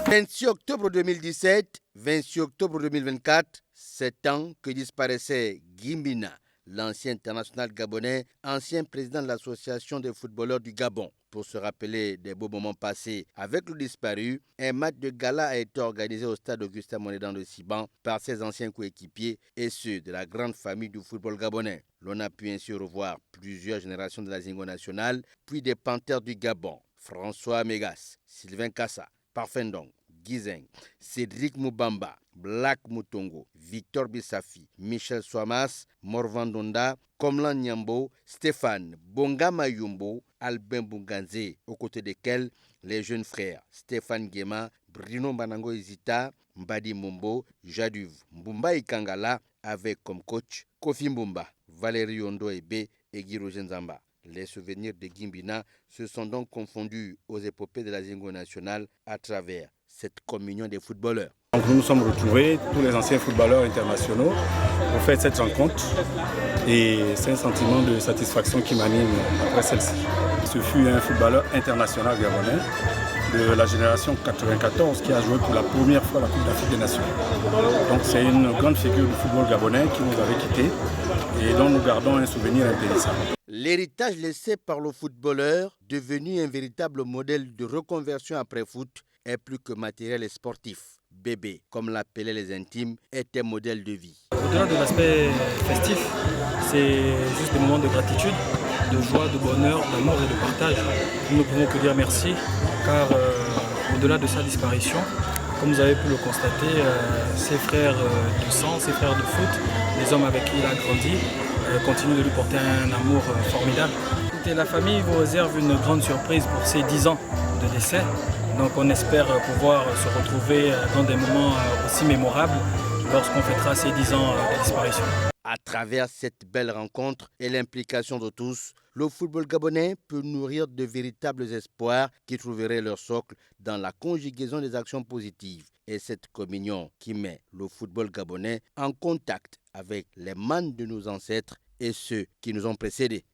« 26 octobre 2017, 26 octobre 2024, 7 ans que disparaissait Guy Mbina, l'ancien international gabonais, ancien président de l'association des footballeurs du Gabon. Pour se rappeler des beaux moments passés avec le disparu, un match de gala a été organisé au stade Augustin Monédan de Siban par ses anciens coéquipiers et ceux de la grande famille du football gabonais. L'on a pu ainsi revoir plusieurs générations de la Zingo nationale, puis des Panthères du Gabon, François Mégas, Sylvain Kassa, Parfendong, Gizeng, Cédric Moubamba, Black Moutongo, Victor Bissafi, Michel Swamas, Morvan Donda, Komlan Nyambo, Stéphane Bonga Mayumbo, Albin Bunganze, aux côtés desquels les jeunes frères Stéphane Guéma, Bruno Banango Izita, Mbadi Mumbo, Jaduv Mbumba Ikangala, avec comme coach Kofi Mbumba, Valérie Ondo Ebe et Guiro Genzamba. Les souvenirs de Guy Mbina se sont donc confondus aux épopées de la Zingo nationale à travers cette communion des footballeurs. Donc nous nous sommes retrouvés, tous les anciens footballeurs internationaux, pour faire cette rencontre et c'est un sentiment de satisfaction qui m'anime après celle-ci. Ce fut un footballeur international gabonais de la génération 94 qui a joué pour la première fois la Coupe d'Afrique des Nations. Donc c'est une grande figure du football gabonais qui nous avait quittés et dont nous gardons un souvenir impérissable. L'héritage laissé par le footballeur, devenu un véritable modèle de reconversion après foot, est plus que matériel et sportif. Bébé, comme l'appelaient les intimes, est un modèle de vie. Au-delà de l'aspect festif, c'est juste des moments de gratitude, de joie, de bonheur, d'amour et de partage. Nous ne pouvons que dire merci, car au-delà de sa disparition, comme vous avez pu le constater, ses frères de sang, ses frères de foot, les hommes avec qui il a grandi, continuent de lui porter un amour formidable. La famille vous réserve une grande surprise pour ses 10 ans de décès. Donc on espère pouvoir se retrouver dans des moments aussi mémorables lorsqu'on fêtera ces 10 ans de disparition. À travers cette belle rencontre et l'implication de tous, le football gabonais peut nourrir de véritables espoirs qui trouveraient leur socle dans la conjugaison des actions positives et cette communion qui met le football gabonais en contact avec les mannes de nos ancêtres et ceux qui nous ont précédés.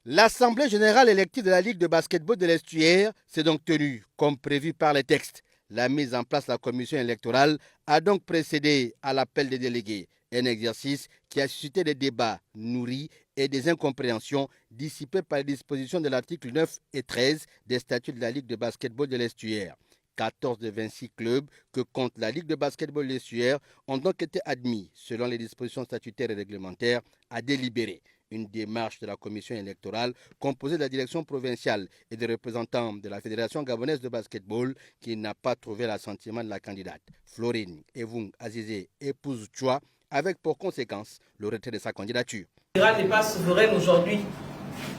L'Assemblée générale élective de la Ligue de basketball de l'Estuaire s'est donc tenue comme prévu par les textes. La mise en place de la commission électorale a donc précédé à l'appel des délégués, un exercice qui a suscité des débats nourris et des incompréhensions dissipées par les dispositions de l'article 9 et 13 des statuts de la Ligue de basketball de l'Estuaire. 14 des 26 clubs que compte la Ligue de basketball de l'Estuaire ont donc été admis, selon les dispositions statutaires et réglementaires, à délibérer. Une démarche de la commission électorale composée de la direction provinciale et des représentants de la Fédération gabonaise de basketball qui n'a pas trouvé l'assentiment de la candidate. Florine Evung Azizé épouse Chua avec pour conséquence le retrait de sa candidature. Le n'est pas souverain aujourd'hui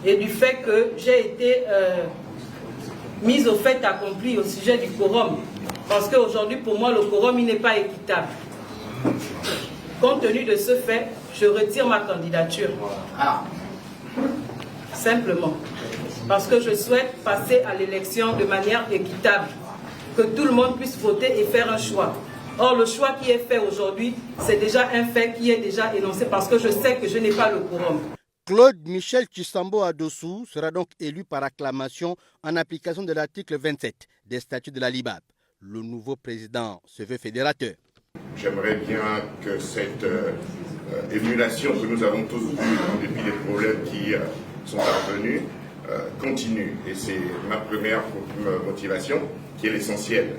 et du fait que j'ai été mise au fait accompli au sujet du quorum. Parce qu'aujourd'hui, pour moi, le quorum il n'est pas équitable. Compte tenu de ce fait, je retire ma candidature. Simplement. Parce que je souhaite passer à l'élection de manière équitable. Que tout le monde puisse voter et faire un choix. Or, le choix qui est fait aujourd'hui, c'est déjà un fait qui est déjà énoncé parce que je sais que je n'ai pas le quorum. Claude Michel Chisambo Adossou sera donc élu par acclamation en application de l'article 27 des statuts de la LIBAP. Le nouveau président se veut fédérateur. J'aimerais bien que cette émulation que nous avons tous vue depuis les problèmes qui sont parvenus continue. Et c'est ma première motivation qui est l'essentiel.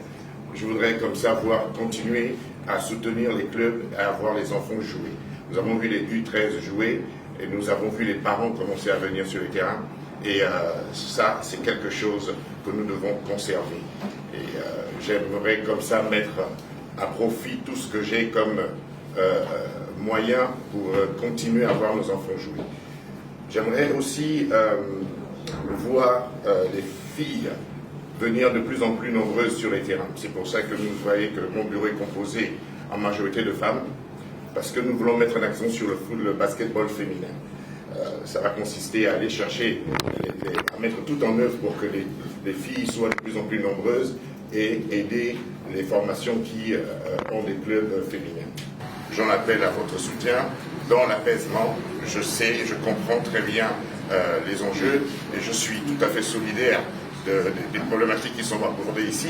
Je voudrais comme ça voir continuer à soutenir les clubs et à voir les enfants jouer. Nous avons vu les U13 jouer et nous avons vu les parents commencer à venir sur le terrain. Et ça, c'est quelque chose que nous devons conserver. Et j'aimerais comme ça mettre à profit tout ce que j'ai comme moyen pour continuer à voir nos enfants jouer. J'aimerais aussi voir les filles venir de plus en plus nombreuses sur les terrains. C'est pour ça que vous voyez que mon bureau est composé en majorité de femmes, parce que nous voulons mettre un accent sur le basketball féminin. Ça va consister à aller chercher, à mettre tout en œuvre pour que les filles soient de plus en plus nombreuses et aider les formations qui ont des clubs féminins. j'en appelle à votre soutien dans l'apaisement. Je sais, je comprends très bien les enjeux et je suis tout à fait solidaire des problématiques qui sont abordées ici.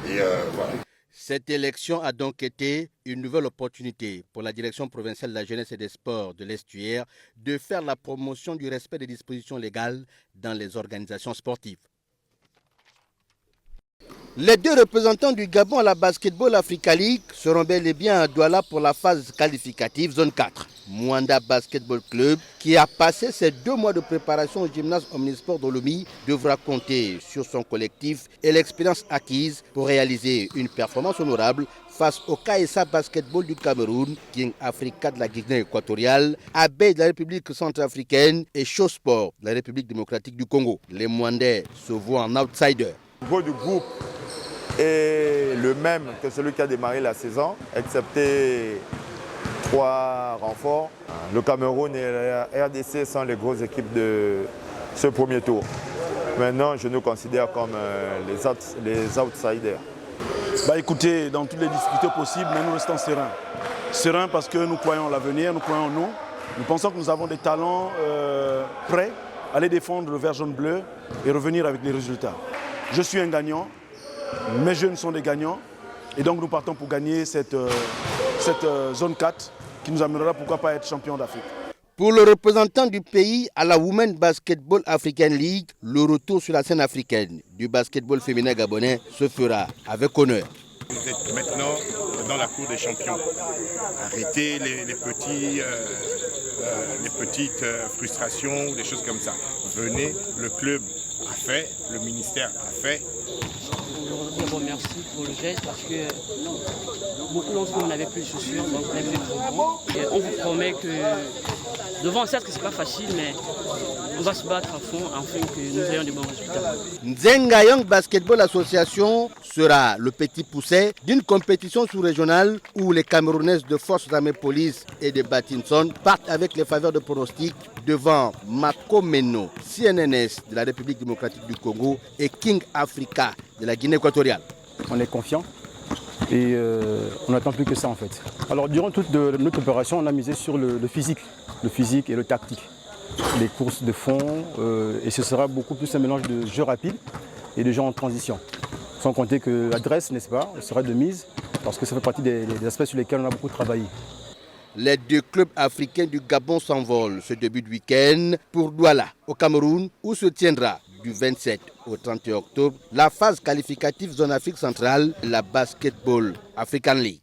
Et voilà. Cette élection a donc été une nouvelle opportunité pour la direction provinciale de la jeunesse et des sports de l'Estuaire de faire la promotion du respect des dispositions légales dans les organisations sportives. Les deux représentants du Gabon à la Basketball Africa League seront bel et bien à Douala pour la phase qualificative zone 4. Mwanda Basketball Club, qui a passé ses 2 mois de préparation au gymnase Omnisport d'Olomi, devra compter sur son collectif et l'expérience acquise pour réaliser une performance honorable face au KSA Basketball du Cameroun, King Africa de la Guinée équatoriale, AB de la République centrafricaine et Showsport de la République démocratique du Congo. Les Mwandais se voient en outsider. Le niveau du groupe est le même que celui qui a démarré la saison, excepté 3 renforts. Le Cameroun et la RDC sont les grosses équipes de ce premier tour. Maintenant, je nous considère comme les outsiders. Écoutez, dans toutes les difficultés possibles, mais nous restons sereins. Sereins parce que nous croyons en l'avenir, nous croyons en nous. Nous pensons que nous avons des talents prêts à aller défendre le vert jaune bleu et revenir avec les résultats. Je suis un gagnant, mes jeunes sont des gagnants et donc nous partons pour gagner cette zone 4 qui nous amènera pourquoi pas être champion d'Afrique. Pour le représentant du pays à la Women Basketball African League, le retour sur la scène africaine du basketball féminin gabonais se fera avec honneur. Vous êtes maintenant dans la cour des champions. Arrêtez les petites frustrations ou des choses comme ça. Venez, le club a fait, le ministère a fait. Aujourd'hui, merci pour le geste parce que beaucoup d'entre nous n'avaient plus de chaussures, donc on avait plus de crampons. Et on vous promet que devant, certes que ce n'est pas facile, mais on va se battre à fond afin que nous ayons de bons résultats. Nzenga Young Basketball Association sera le petit pousset d'une compétition sous-régionale où les Camerounaises de Forces Armées Police et de Batinson partent avec les faveurs de pronostic devant Makomeno, CNNS de la République démocratique du Congo et King Africa de la Guinée équatoriale. On est confiant et on n'attend plus que ça en fait. Alors durant toute notre opération, on a misé sur le physique et le tactique. Les courses de fond et ce sera beaucoup plus un mélange de jeux rapides et de jeux en transition. Sans compter que l'adresse, n'est-ce pas, sera de mise parce que ça fait partie des aspects sur lesquels on a beaucoup travaillé. Les 2 clubs africains du Gabon s'envolent ce début de week-end pour Douala, au Cameroun, où se tiendra du 27 au 31 octobre la phase qualificative zone Afrique centrale, la Basketball African League.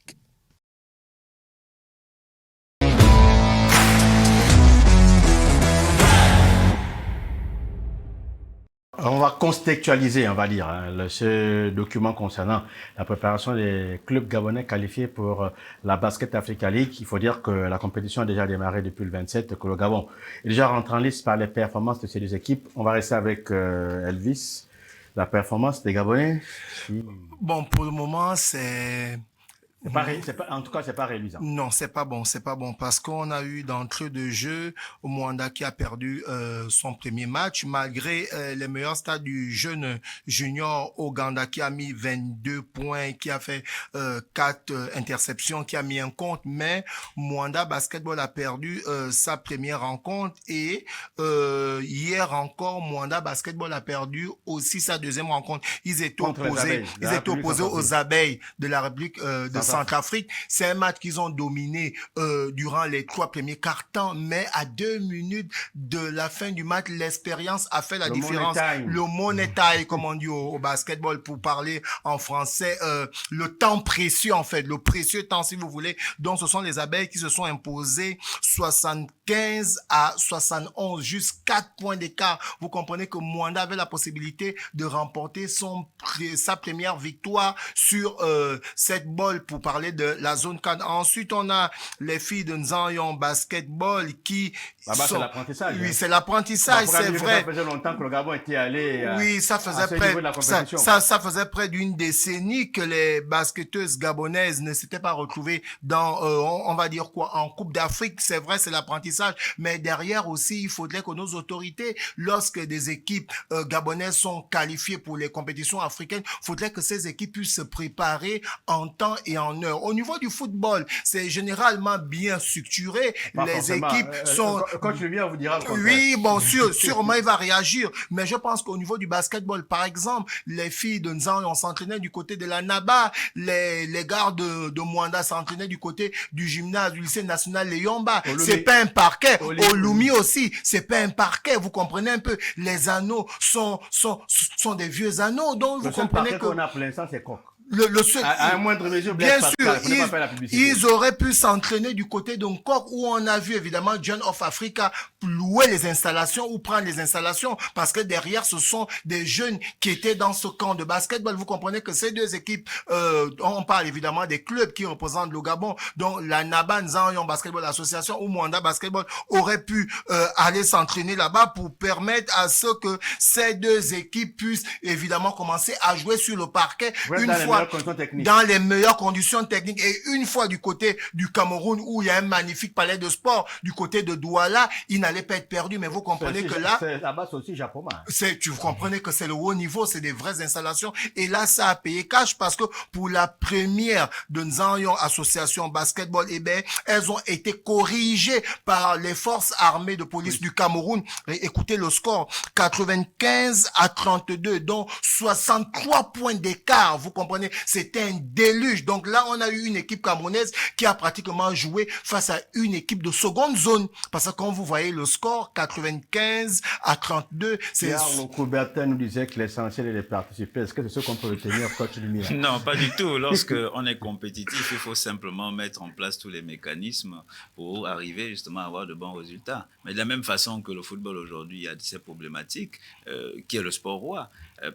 On va contextualiser, on va dire, ce document concernant la préparation des clubs gabonais qualifiés pour la Basket Africa League. Il faut dire que la compétition a déjà démarré depuis le 27, que le Gabon est déjà rentré en liste par les performances de ces 2 équipes. On va rester avec Elvis. La performance des Gabonais. Bon, pour le moment, c'est... En tout cas, c'est pas réalisant. Non, c'est pas bon parce qu'on a eu d'entrée de jeu Mwanda qui a perdu son premier match malgré les meilleurs stats du jeune junior Ouganda qui a mis 22 points, qui a fait 4 interceptions, qui a mis un compte, mais Mwanda Basketball a perdu sa première rencontre et hier encore Mwanda Basketball a perdu aussi sa deuxième rencontre. Ils étaient opposés aux abeilles de la République de Centrafrique. C'est un match qu'ils ont dominé durant les 3 premiers quarts-temps, mais à 2 minutes de la fin du match, l'expérience a fait la différence. Le money time, comme on dit au basketball pour parler en français, le temps précieux en fait, le précieux temps si vous voulez. Donc ce sont les abeilles qui se sont imposées 75 à 71, juste 4 points d'écart. Vous comprenez que Mwanda avait la possibilité de remporter sa première victoire sur cette balle pour parler de la zone 4. Ensuite, on a les filles de Nzanyon Basketball qui c'est l'apprentissage. Oui, c'est l'apprentissage, c'est vrai. Ça faisait longtemps que le Gabon était allé oui, ça faisait près d'une décennie que les basketteuses gabonaises ne s'étaient pas retrouvées dans, on va dire quoi, en Coupe d'Afrique. C'est vrai, c'est l'apprentissage. Mais derrière aussi, il faudrait que nos autorités, lorsque des équipes gabonaises sont qualifiées pour les compétitions africaines, il faudrait que ces équipes puissent se préparer en temps et en en heure. Au niveau du football, c'est généralement bien structuré. Les équipes sont... Quand tu viens, on vous dira le contraire. Oui, bon, sûrement, il va réagir. Mais je pense qu'au niveau du basketball, par exemple, les filles de Nzan, on s'entraînait du côté de la Naba, les gars de Mwanda s'entraînaient du côté du gymnase, du lycée national Léomba. C'est pas un parquet. Au Lumi aussi, c'est pas un parquet. Vous comprenez un peu? Les anneaux sont des vieux anneaux. Donc, vous comprenez que... qu'on a pour l'instant, c'est Coq. À un moindre mesure, bien sûr, ils auraient pu s'entraîner du côté d'un Coq où on a vu évidemment John of Africa louer les installations ou prendre les installations parce que derrière ce sont des jeunes qui étaient dans ce camp de basketball. Vous comprenez que ces deux équipes, on parle évidemment des clubs qui représentent le Gabon, dont la Naba Nzan Basketball Association ou Mwanda Basketball aurait pu aller s'entraîner là-bas pour permettre à ce que ces deux équipes puissent évidemment commencer à jouer sur le parquet dans les meilleures conditions techniques. Et une fois du côté du Cameroun où il y a un magnifique palais de sport, du côté de Douala, il n'allait pas être perdu. Mais vous comprenez que là, là-bas, c'est aussi japonais. Tu comprenez que c'est le haut niveau, c'est des vraies installations. Et là, ça a payé cash parce que pour la première de Nzanyon Association Basketball, eh ben, elles ont été corrigées par les forces armées de police du Cameroun. Et écoutez le score, 95-32, dont 63 points d'écart. Vous comprenez? C'était un déluge. Donc là, on a eu une équipe camerounaise qui a pratiquement joué face à une équipe de seconde zone. Parce que quand vous voyez le score, 95-32, c'est... Pierre Coubertin nous disait que l'essentiel est de participer. Est-ce que c'est ce qu'on peut retenir, coach Lumia? Non, pas du tout. Lorsqu'on est compétitif, il faut simplement mettre en place tous les mécanismes pour arriver justement à avoir de bons résultats. Mais de la même façon que le football aujourd'hui, il y a ces problématiques, qui est le sport roi.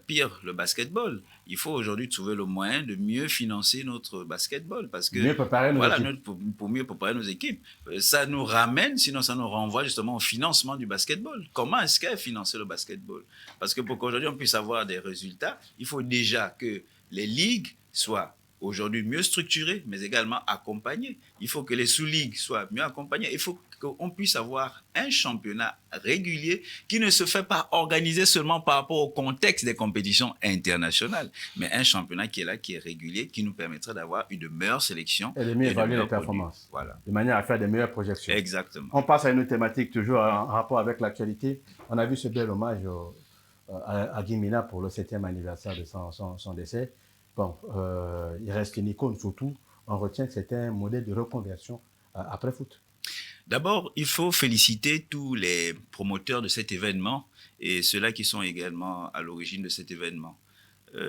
Pire, le basketball. Il faut aujourd'hui trouver le moyen de mieux financer notre basketball parce que mieux préparer nos équipes. Pour mieux préparer nos équipes. Ça nous ramène, sinon ça nous renvoie justement au financement du basketball. Comment est-ce qu'est financé le basketball? Parce que pour qu'aujourd'hui on puisse avoir des résultats, il faut déjà que les ligues soient aujourd'hui mieux structurées, mais également accompagnées. Il faut que les sous-ligues soient mieux accompagnées. Il faut qu'on puisse avoir un championnat régulier qui ne se fait pas organiser seulement par rapport au contexte des compétitions internationales, mais un championnat qui est là, qui est régulier, qui nous permettrait d'avoir une meilleure sélection. Et de mieux évaluer les performances. Voilà. De manière à faire des meilleures projections. Exactement. On passe à une autre thématique, toujours en rapport avec l'actualité. On a vu ce bel hommage à Guy Mina pour le 7e anniversaire de son décès. Bon, il reste une icône surtout. On retient que c'était un modèle de reconversion après foot. D'abord, il faut féliciter tous les promoteurs de cet événement et ceux-là qui sont également à l'origine de cet événement.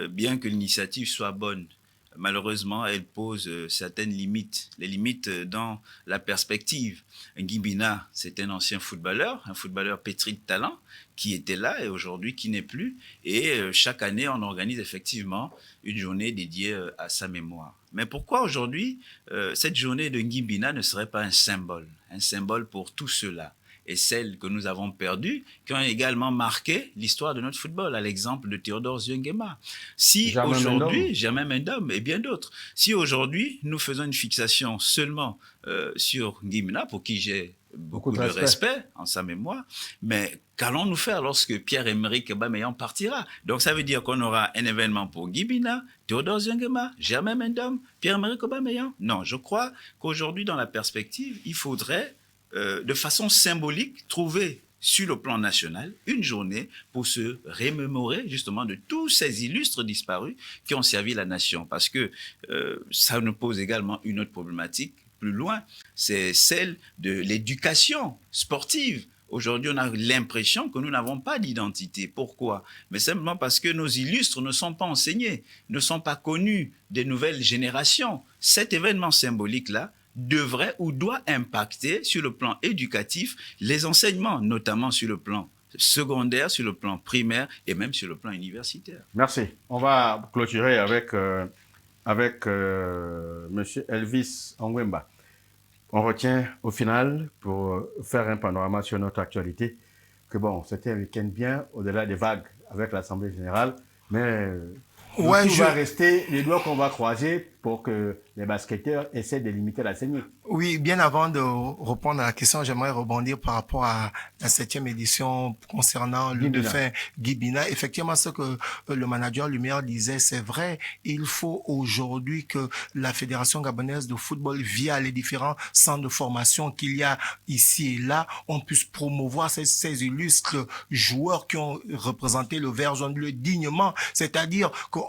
Bien que l'initiative soit bonne, malheureusement, elle pose certaines limites, les limites dans la perspective. Guy Mina, c'est un ancien footballeur, un footballeur pétri de talent, qui était là et aujourd'hui qui n'est plus. Et chaque année, on organise effectivement une journée dédiée à sa mémoire. Mais pourquoi aujourd'hui, cette journée de Guy Mina ne serait pas un symbole pour tous ceux-là et celles que nous avons perdues, qui ont également marqué l'histoire de notre football, à l'exemple de Théodore Ziengema. Si aujourd'hui, Germain Mendom et bien d'autres, si aujourd'hui nous faisons une fixation seulement sur Guy Mina, pour qui j'ai beaucoup de respect en sa mémoire, mais qu'allons-nous faire lorsque Pierre-Emerick Aubameyang partira? Donc ça veut dire qu'on aura un événement pour Guy Mina, Théodore Ziengema, Germain Mendom, Pierre-Emerick Aubameyang? Non, je crois qu'aujourd'hui, dans la perspective, il faudrait, de façon symbolique, trouver sur le plan national une journée pour se remémorer justement de tous ces illustres disparus qui ont servi la nation. Parce que ça nous pose également une autre problématique plus loin, c'est celle de l'éducation sportive. Aujourd'hui, on a l'impression que nous n'avons pas d'identité. Pourquoi? Mais simplement parce que nos illustres ne sont pas enseignés, ne sont pas connus des nouvelles générations. Cet événement symbolique-là devrait ou doit impacter sur le plan éducatif les enseignements, notamment sur le plan secondaire, sur le plan primaire et même sur le plan universitaire. Merci. On va clôturer avec M. Elvis Ongwemba. On retient au final, pour faire un panorama sur notre actualité, que bon, c'était un week-end bien au-delà des vagues avec l'Assemblée générale, mais tout va rester les doigts qu'on va croiser pour que les basketteurs essaient de limiter la saignée. Oui, bien avant de répondre à la question, j'aimerais rebondir par rapport à la 7e édition concernant le défunt Guy Bina. Effectivement, ce que le manager Lumière disait, c'est vrai. Il faut aujourd'hui que la Fédération gabonaise de football, via les différents centres de formation qu'il y a ici et là, on puisse promouvoir ces illustres joueurs qui ont représenté le vert jaune bleu dignement. C'est-à-dire que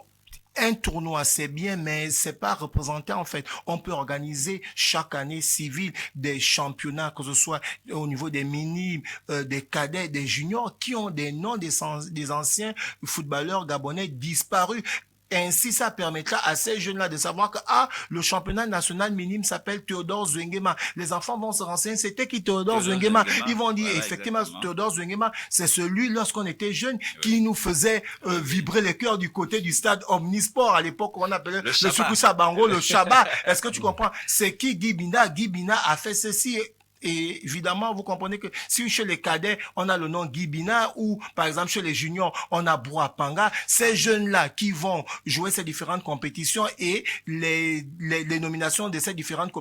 un tournoi, c'est bien, mais c'est pas représenté, en fait. On peut organiser chaque année civile des championnats, que ce soit au niveau des minimes, des cadets, des juniors, qui ont des noms des anciens footballeurs gabonais disparus. Ainsi, ça permettra à ces jeunes-là de savoir que le championnat national minime s'appelle Théodore Zouengema. Les enfants vont se renseigner, c'était qui Théodore Zouengema? Ils vont dire, effectivement, exactement. Théodore Zouengema, c'est celui, lorsqu'on était jeune, qui nous faisait vibrer les cœurs du côté du stade Omnisport, à l'époque, on appelait le Soukoussa Bango, le Shabbat. Est-ce que tu comprends? C'est qui Guy Bina? Guy Bina a fait ceci. Et évidemment, vous comprenez que si chez les cadets, on a le nom Guy Bina, ou par exemple chez les juniors, on a Boapanga, ces jeunes-là qui vont jouer ces différentes compétitions et les nominations de ces différentes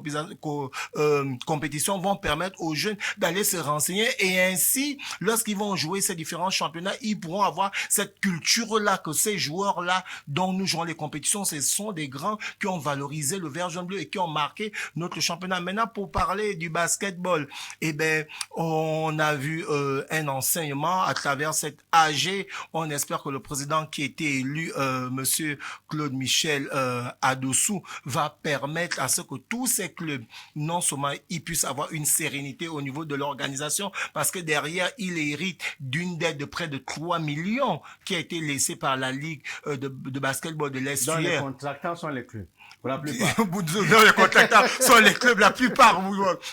compétitions vont permettre aux jeunes d'aller se renseigner et ainsi, lorsqu'ils vont jouer ces différents championnats, ils pourront avoir cette culture-là que ces joueurs-là dont nous jouons les compétitions, ce sont des grands qui ont valorisé le vert jaune bleu et qui ont marqué notre championnat. Maintenant, pour parler du basketball, eh ben, on a vu un enseignement à travers cette AG. On espère que le président qui a été élu, monsieur Claude Michel Adossou, va permettre à ce que tous ces clubs, non seulement ils puissent avoir une sérénité au niveau de l'organisation, parce que derrière, il hérite d'une dette de près de 3 millions qui a été laissée par la Ligue de basketball de l'Estuaire. Donc les contractants sont les clubs. Pour la plupart. Les contractants sont les clubs, la plupart,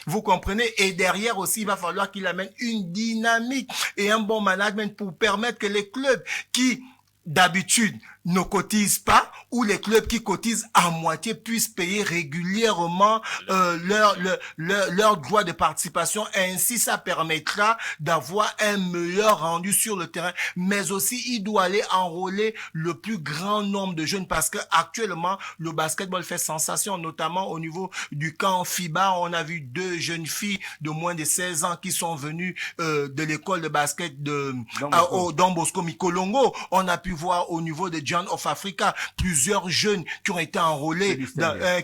vous comprenez. Et derrière aussi, il va falloir qu'il amène une dynamique et un bon management pour permettre que les clubs qui, d'habitude, ne cotisent pas, ou les clubs qui cotisent à moitié puissent payer régulièrement leur droit de participation. Ainsi, ça permettra d'avoir un meilleur rendu sur le terrain. Mais aussi, il doit aller enrôler le plus grand nombre de jeunes parce que actuellement, le basketball fait sensation, notamment au niveau du camp FIBA. On a vu 2 jeunes filles de moins de 16 ans qui sont venues de l'école de basket de Don Bosco Mikolongo. On a pu voir au niveau de John of Africa plusieurs jeunes qui ont été enrôlés,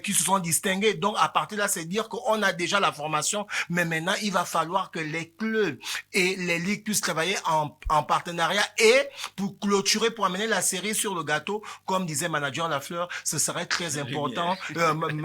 qui se sont distingués. Donc, à partir de là, c'est dire qu'on a déjà la formation, mais maintenant, il va falloir que les clubs et les ligues puissent travailler en partenariat et pour clôturer, pour amener la série sur le gâteau, comme disait Manager Lafleur, ce serait très important.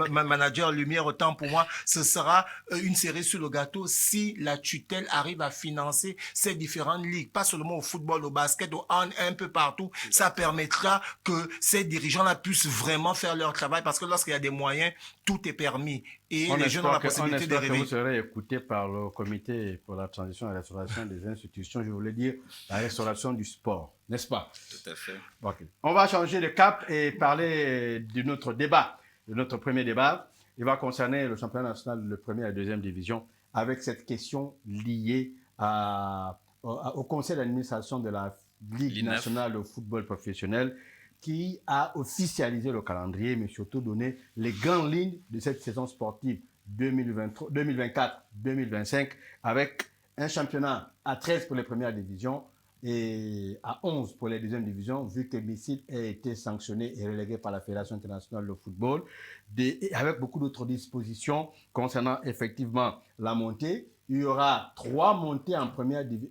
Manager Lumière, autant pour moi, ce sera une série sur le gâteau si la tutelle arrive à financer ces différentes ligues, pas seulement au football, au basket, au hand, un peu partout. Ça permettra que ces dirigeants-là puissent vraiment faire leur travail parce que lorsqu'il y a des moyens, tout est permis. Et les jeunes ont la possibilité de rêver. Que vous serez écouté par le comité pour la transition et la restauration des institutions, je voulais dire la restauration du sport, n'est-ce pas? Tout à fait. Okay. On va changer de cap et parler de notre débat, de notre premier débat. Il va concerner le championnat national de première et deuxième division avec cette question liée au conseil d'administration de la Ligue nationale de football professionnel qui a officialisé le calendrier, mais surtout donné les grandes lignes de cette saison sportive 2024-2025 avec un championnat à 13 pour les premières divisions et à 11 pour les deuxièmes divisions, vu que Missil a été sanctionné et relégué par la Fédération internationale de football, avec beaucoup d'autres dispositions concernant effectivement la montée. Il y aura 3 montées en première division,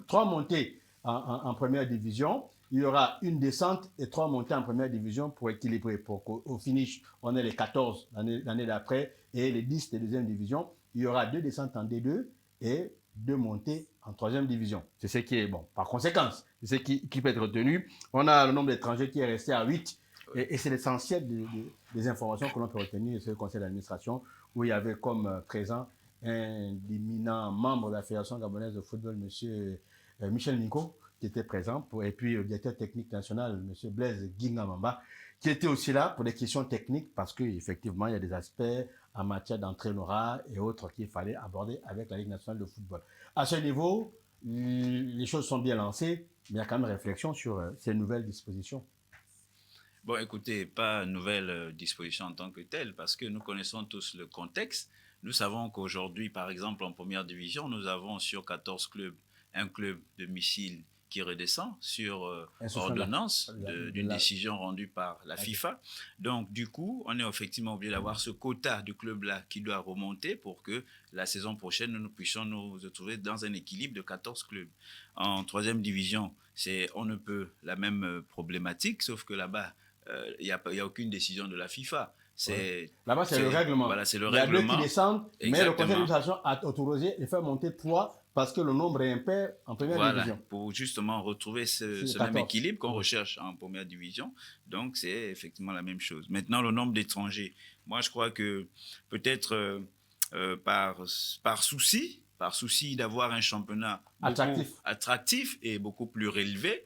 3 montées en première division. Il y aura une descente et 3 montées en première division pour équilibrer, pour qu'au finish, on ait les 14 l'année d'après et les 10 de deuxième division. Il y aura 2 descentes en D2 et 2 montées en troisième division. C'est ce qui est bon. Par conséquence, c'est ce qui peut être retenu. On a le nombre d'étrangers qui est resté à 8 et c'est l'essentiel des informations que l'on peut retenir de ce conseil d'administration où il y avait comme présent un éminent membre de la Fédération gabonaise de football, M. Michel Minko, qui était présent, et puis le directeur technique national, M. Blaise Guingamamba, qui était aussi là pour des questions techniques, parce qu'effectivement, il y a des aspects en matière d'entraîneurat et autres qu'il fallait aborder avec la Ligue nationale de football. À ce niveau, les choses sont bien lancées, mais il y a quand même réflexion sur ces nouvelles dispositions. Bon, écoutez, pas nouvelle disposition en tant que telle, parce que nous connaissons tous le contexte. Nous savons qu'aujourd'hui, par exemple, en première division, nous avons sur 14 clubs, un club de missiles qui redescend sur ordonnance d'une décision rendue par la FIFA. Donc, du coup, on est effectivement obligé d'avoir ce quota de clubs-là qui doit remonter pour que la saison prochaine, nous puissions nous retrouver dans un équilibre de 14 clubs. En troisième division, c'est on ne peut la même problématique, sauf que là-bas, il n'y a aucune décision de la FIFA. Là-bas, c'est le règlement. Voilà, c'est le il y a règlement. deux qui descendent, mais le conseil Exactement. d'administration a autorisé de faire monter 3 parce que le nombre est impair en première division. Pour justement retrouver ce même équilibre qu'on recherche en première division. Donc, c'est effectivement la même chose. Maintenant, le nombre d'étrangers. Moi, je crois que peut-être par souci d'avoir un championnat attractif et beaucoup plus relevé,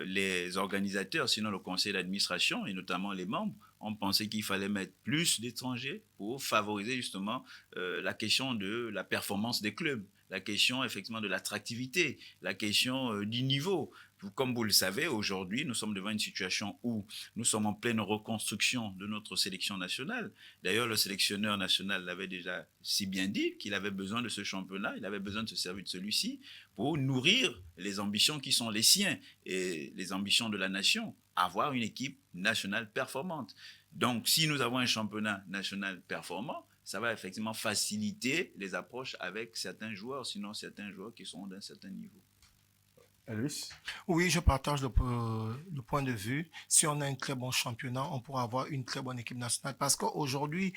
les organisateurs, sinon le conseil d'administration et notamment les membres, ont pensé qu'il fallait mettre plus d'étrangers pour favoriser justement la question de la performance des clubs, la question effectivement de l'attractivité, la question du niveau. Comme vous le savez, aujourd'hui, nous sommes devant une situation où nous sommes en pleine reconstruction de notre sélection nationale. D'ailleurs, le sélectionneur national l'avait déjà si bien dit qu'il avait besoin de ce championnat, il avait besoin de se servir de celui-ci pour nourrir les ambitions qui sont les siens et les ambitions de la nation, avoir une équipe nationale performante. Donc, si nous avons un championnat national performant, ça va effectivement faciliter les approches avec certains joueurs, sinon certains joueurs qui sont d'un certain niveau. Elvis? Oui, je partage le point de vue. Si on a un très bon championnat, on pourra avoir une très bonne équipe nationale. Parce qu'aujourd'hui,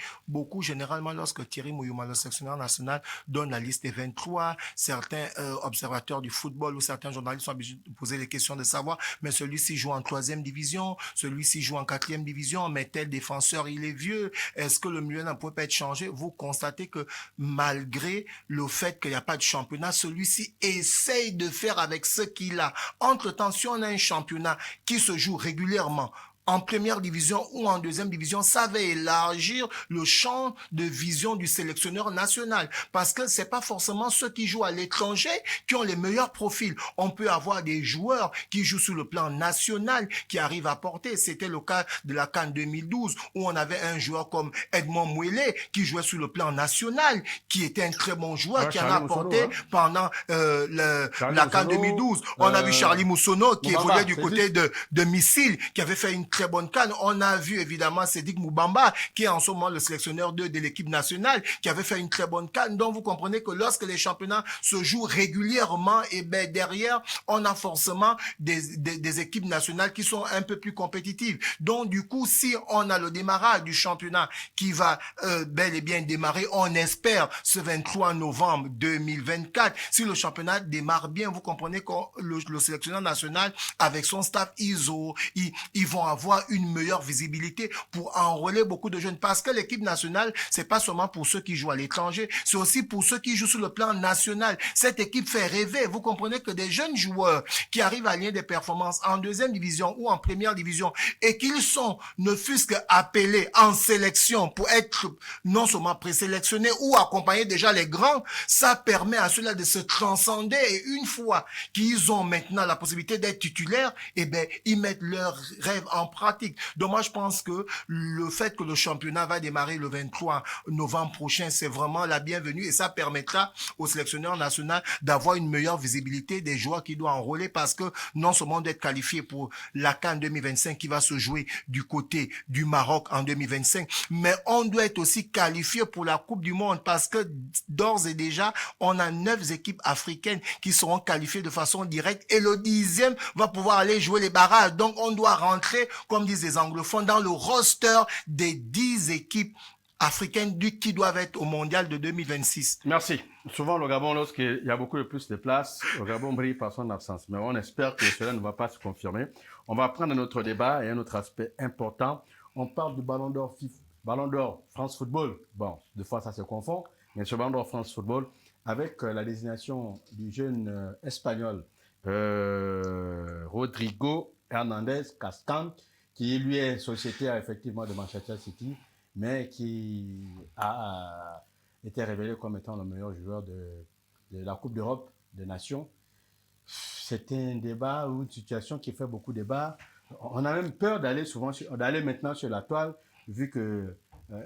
généralement, lorsque Thierry Mouyouma, le sélectionneur national, donne la liste des 23, certains observateurs du football ou certains journalistes sont obligés de poser les questions de savoir, mais celui-ci joue en 3e division, celui-ci joue en 4e division, mais tel défenseur, il est vieux. Est-ce que le milieu ne peut pas être changé? Vous constatez que malgré le fait qu'il n'y a pas de championnat, celui-ci essaye de faire avec ce qu'il a. Entre-temps, si on a un championnat qui se joue régulièrement en première division ou en 2e division, ça va élargir le champ de vision du sélectionneur national. Parce que c'est pas forcément ceux qui jouent à l'étranger qui ont les meilleurs profils. On peut avoir des joueurs qui jouent sur le plan national, qui arrivent à porter. C'était le cas de la CAN 2012, où on avait un joueur comme Edmond Mouélé, qui jouait sur le plan national, qui était un très bon joueur, qui en a apporté pendant la CAN 2012. On a vu Charlie Moussono, qui évoluait du côté de Missile, qui avait fait une très bonne CAN. On a vu évidemment Cédric Moubamba, qui est en ce moment le sélectionneur de l'équipe nationale, qui avait fait une très bonne CAN. Donc vous comprenez que lorsque les championnats se jouent régulièrement, et ben derrière, on a forcément des équipes nationales qui sont un peu plus compétitives. Donc du coup, si on a le démarrage du championnat qui va bel et bien démarrer, on espère ce 23 novembre 2024, si le championnat démarre bien, vous comprenez que le sélectionneur national, avec son staff ISO, ils vont avoir une meilleure visibilité pour enrôler beaucoup de jeunes. Parce que l'équipe nationale, c'est pas seulement pour ceux qui jouent à l'étranger, c'est aussi pour ceux qui jouent sur le plan national. Cette équipe fait rêver. Vous comprenez que des jeunes joueurs qui arrivent à lier des performances en 2e division ou en première division et qu'ils sont, ne fût-ce qu'appelés en sélection pour être non seulement présélectionnés ou accompagner déjà les grands, ça permet à ceux-là de se transcender. Et une fois qu'ils ont maintenant la possibilité d'être titulaires, eh ben, ils mettent leurs rêves en pratique. Donc moi, je pense que le fait que le championnat va démarrer le 23 novembre prochain, c'est vraiment la bienvenue et ça permettra au sélectionneur national d'avoir une meilleure visibilité des joueurs qui doivent enrôler parce que non seulement d'être qualifié pour la CAN 2025 qui va se jouer du côté du Maroc en 2025, mais on doit être aussi qualifié pour la Coupe du Monde parce que d'ores et déjà, on a 9 équipes africaines qui seront qualifiées de façon directe et le 10e va pouvoir aller jouer les barrages. Donc on doit rentrer, comme disent les anglophones, dans le roster des 10 équipes africaines qui doivent être au mondial de 2026. Merci. Souvent, le Gabon, lorsqu'il y a beaucoup de plus de places, le Gabon brille par son absence. Mais on espère que cela ne va pas se confirmer. On va prendre notre débat et un autre aspect important. On parle du Ballon d'Or FIFA, Ballon d'Or France Football. Bon, des fois, ça se confond. Mais ce Ballon d'Or France Football, avec la désignation du jeune espagnol Rodrigo Hernandez Cascan, qui lui est sociétaire effectivement de Manchester City, mais qui a été révélé comme étant le meilleur joueur de la Coupe d'Europe des Nations. C'est un débat ou une situation qui fait beaucoup de débat. On a même peur d'aller maintenant sur la toile, vu que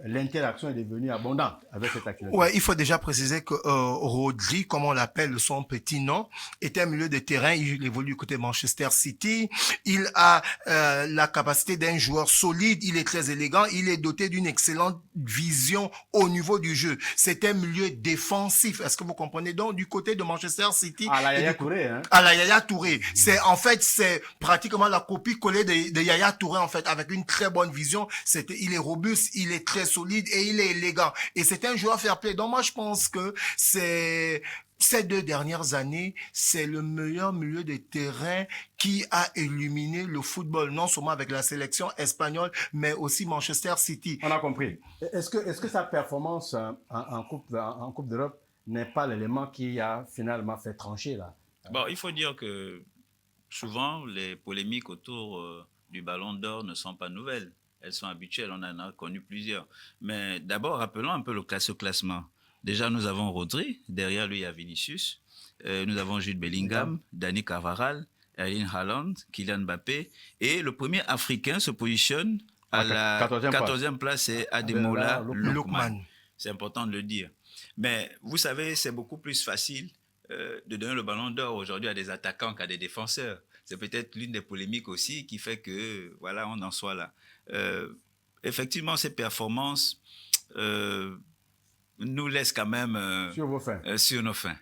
l'interaction est devenue abondante avec cette activité. Ouais, il faut déjà préciser que Rodri, comme on l'appelle son petit nom, est un milieu de terrain. Il évolue du côté de Manchester City. Il a la capacité d'un joueur solide. Il est très élégant. Il est doté d'une excellente vision au niveau du jeu. C'est un milieu défensif. Est-ce que vous comprenez? Donc, du côté de Manchester City... À la Yaya Touré, hein? À la Yaya Touré. C'est pratiquement la copie collée de Yaya Touré, en fait, avec une très bonne vision. Il est robuste, il est très solide et il est élégant. Et c'est un joueur fair play. Donc moi, je pense que ces 2 dernières années, c'est le meilleur milieu de terrain qui a illuminé le football, non seulement avec la sélection espagnole, mais aussi Manchester City. On a compris. Est-ce que sa performance en Coupe d'Europe n'est pas l'élément qui a finalement fait trancher là? Bon, il faut dire que souvent, les polémiques autour du Ballon d'Or ne sont pas nouvelles. Elles sont habituelles, on en a connu plusieurs. Mais d'abord, rappelons un peu ce classement. Déjà, nous avons Rodri, derrière lui, il y a Vinicius. Nous avons Jude Bellingham, Dani Carvajal, Erling Haaland, Kylian Mbappé. Et le premier Africain se positionne à la 14e place, c'est Ademola Lookman. C'est important de le dire. Mais vous savez, c'est beaucoup plus facile de donner le ballon d'or aujourd'hui à des attaquants qu'à des défenseurs. C'est peut-être l'une des polémiques aussi qui fait que, voilà, on en soit là. Effectivement, ces performances nous laissent quand même sur nos fins.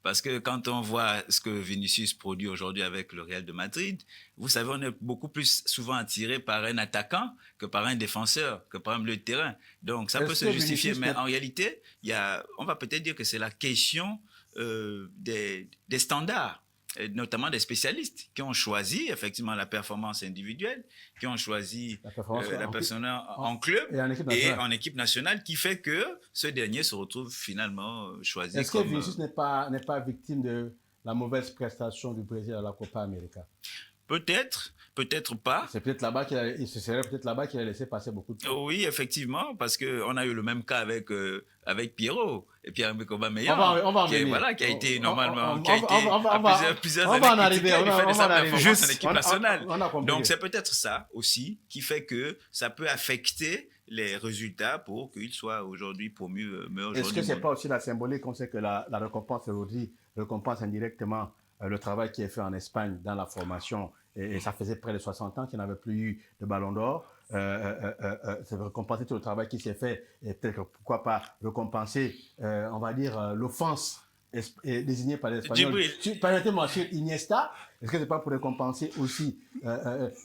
Parce que quand on voit ce que Vinicius produit aujourd'hui avec le Real de Madrid, vous savez, on est beaucoup plus souvent attiré par un attaquant que par un défenseur, que par un milieu de terrain. Donc, ça peut se justifier. Mais en réalité, on va peut-être dire que c'est la question des standards, notamment des spécialistes qui ont choisi effectivement la performance individuelle, qui ont choisi la performance en club et en équipe nationale, qui fait que ce dernier se retrouve finalement choisi. Est-ce que Vinicius n'est pas victime de la mauvaise prestation du Brésil à la Copa América? Peut-être, peut-être pas. C'est peut-être là-bas qu'il a laissé passer beaucoup de temps. Oui, effectivement, parce qu'on a eu le même cas avec Pierrot et Pierre-Emerick Aubameyang, qui a été normalement, plusieurs années critiqué du fait de sa performance en équipe nationale. Donc c'est peut-être ça aussi qui fait que ça peut affecter les résultats pour qu'il soit aujourd'hui promu meilleur joueur. Est-ce que ce n'est pas aussi la symbolique? On sait que la récompense aujourd'hui récompense indirectement le travail qui est fait en Espagne dans la formation, et ça faisait près de 60 ans qu'il n'avait plus eu de ballon d'or. C'est récompenser tout le travail qui s'est fait, et peut-être pourquoi pas récompenser, on va dire, l'offense désignée par les Espagnols. Permettez-moi, sur Iniesta, est-ce que ce n'est pas pour récompenser aussi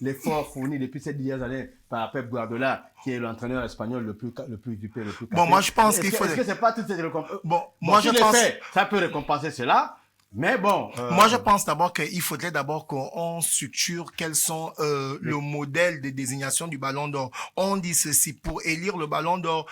l'effort fourni depuis ces 10 années par Pep Guardiola, qui est l'entraîneur espagnol le plus dupé, le plus capé? Bon, moi je pense qu'il faut... Est-ce que ce n'est pas toutes ces récompenses? Moi je pense... Ça peut récompenser cela. Mais bon... Moi, je pense d'abord qu'il faudrait d'abord qu'on structure quels sont le modèle de désignation du Ballon d'Or. On dit ceci, pour élire le Ballon d'Or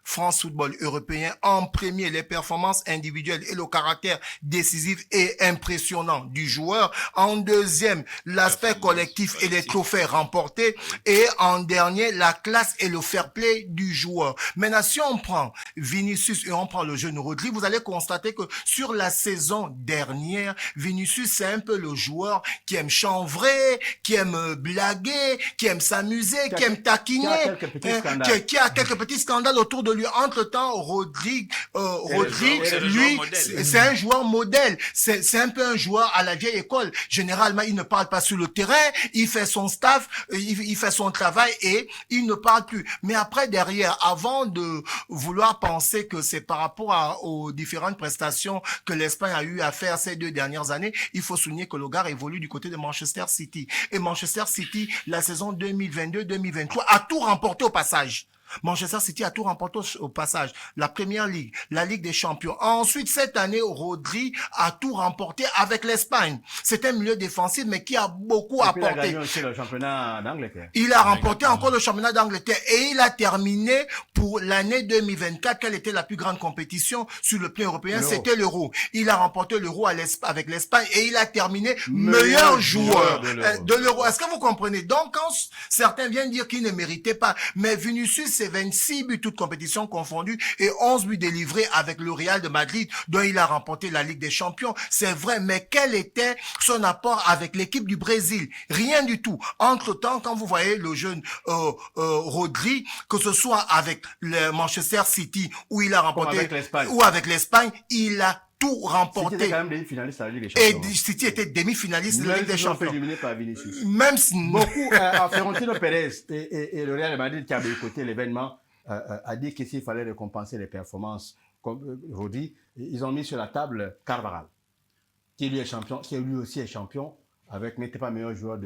France Football européen, en premier, les performances individuelles et le caractère décisif et impressionnant du joueur. En deuxième, l'aspect collectif et les trophées remportés. Et en dernier, la classe et le fair play du joueur. Maintenant, si on prend Vinicius et on prend le jeune Rodri, vous allez constater que sur la saison dernière, Vinicius, c'est un peu le joueur qui aime chanvrer, qui aime blaguer, qui aime s'amuser, qui aime taquiner, qui a quelques petits scandales autour de lui. Entre-temps, Rodri, lui, c'est un joueur modèle. C'est un peu un joueur à la vieille école. Généralement, il ne parle pas sur le terrain, il fait son staff, il fait son travail et il ne parle plus. Mais après, derrière, avant de vouloir penser que c'est par rapport aux différentes prestations que l'Espagne a eu à faire ces 2 dernières années, il faut souligner que le gars évolue du côté de Manchester City. Et Manchester City, la saison 2022-2023, a tout remporté au passage. Manchester City a tout remporté au passage. La Première Ligue, la Ligue des Champions. Ensuite, cette année, Rodri a tout remporté avec l'Espagne. C'est un milieu défensif, mais qui a beaucoup apporté. Il a gagné aussi le championnat d'Angleterre. Il a remporté encore le championnat d'Angleterre et il a terminé pour l'année 2024. Quelle était la plus grande compétition sur le plan européen? C'était l'Euro. Il a remporté l'Euro avec l'Espagne et il a terminé meilleur joueur de l'Euro. Est-ce que vous comprenez? Donc, quand certains viennent dire qu'il ne méritait pas, mais Vinicius, 10 et 26 buts, toutes compétitions confondues, et 11 buts délivrés avec le Real de Madrid, dont il a remporté la Ligue des Champions. C'est vrai, mais quel était son apport avec l'équipe du Brésil? Rien du tout. Entre-temps, quand vous voyez le jeune Rodri, que ce soit avec le Manchester City, où il a remporté, ou avec l'Espagne, il a tout remporté. C'était quand même demi-finaliste à la Ligue des Champions. Et City était demi-finaliste de la Ligue des Champions. Éliminé par Vinicius. Même si... Beaucoup, Florentino Pérez et le Real de Madrid qui a boycotté l'événement a dit que s'il fallait récompenser les performances comme Rodri, ils ont mis sur la table Carvajal, qui lui est champion, qui lui aussi est champion. Avec n'était pas meilleur joueur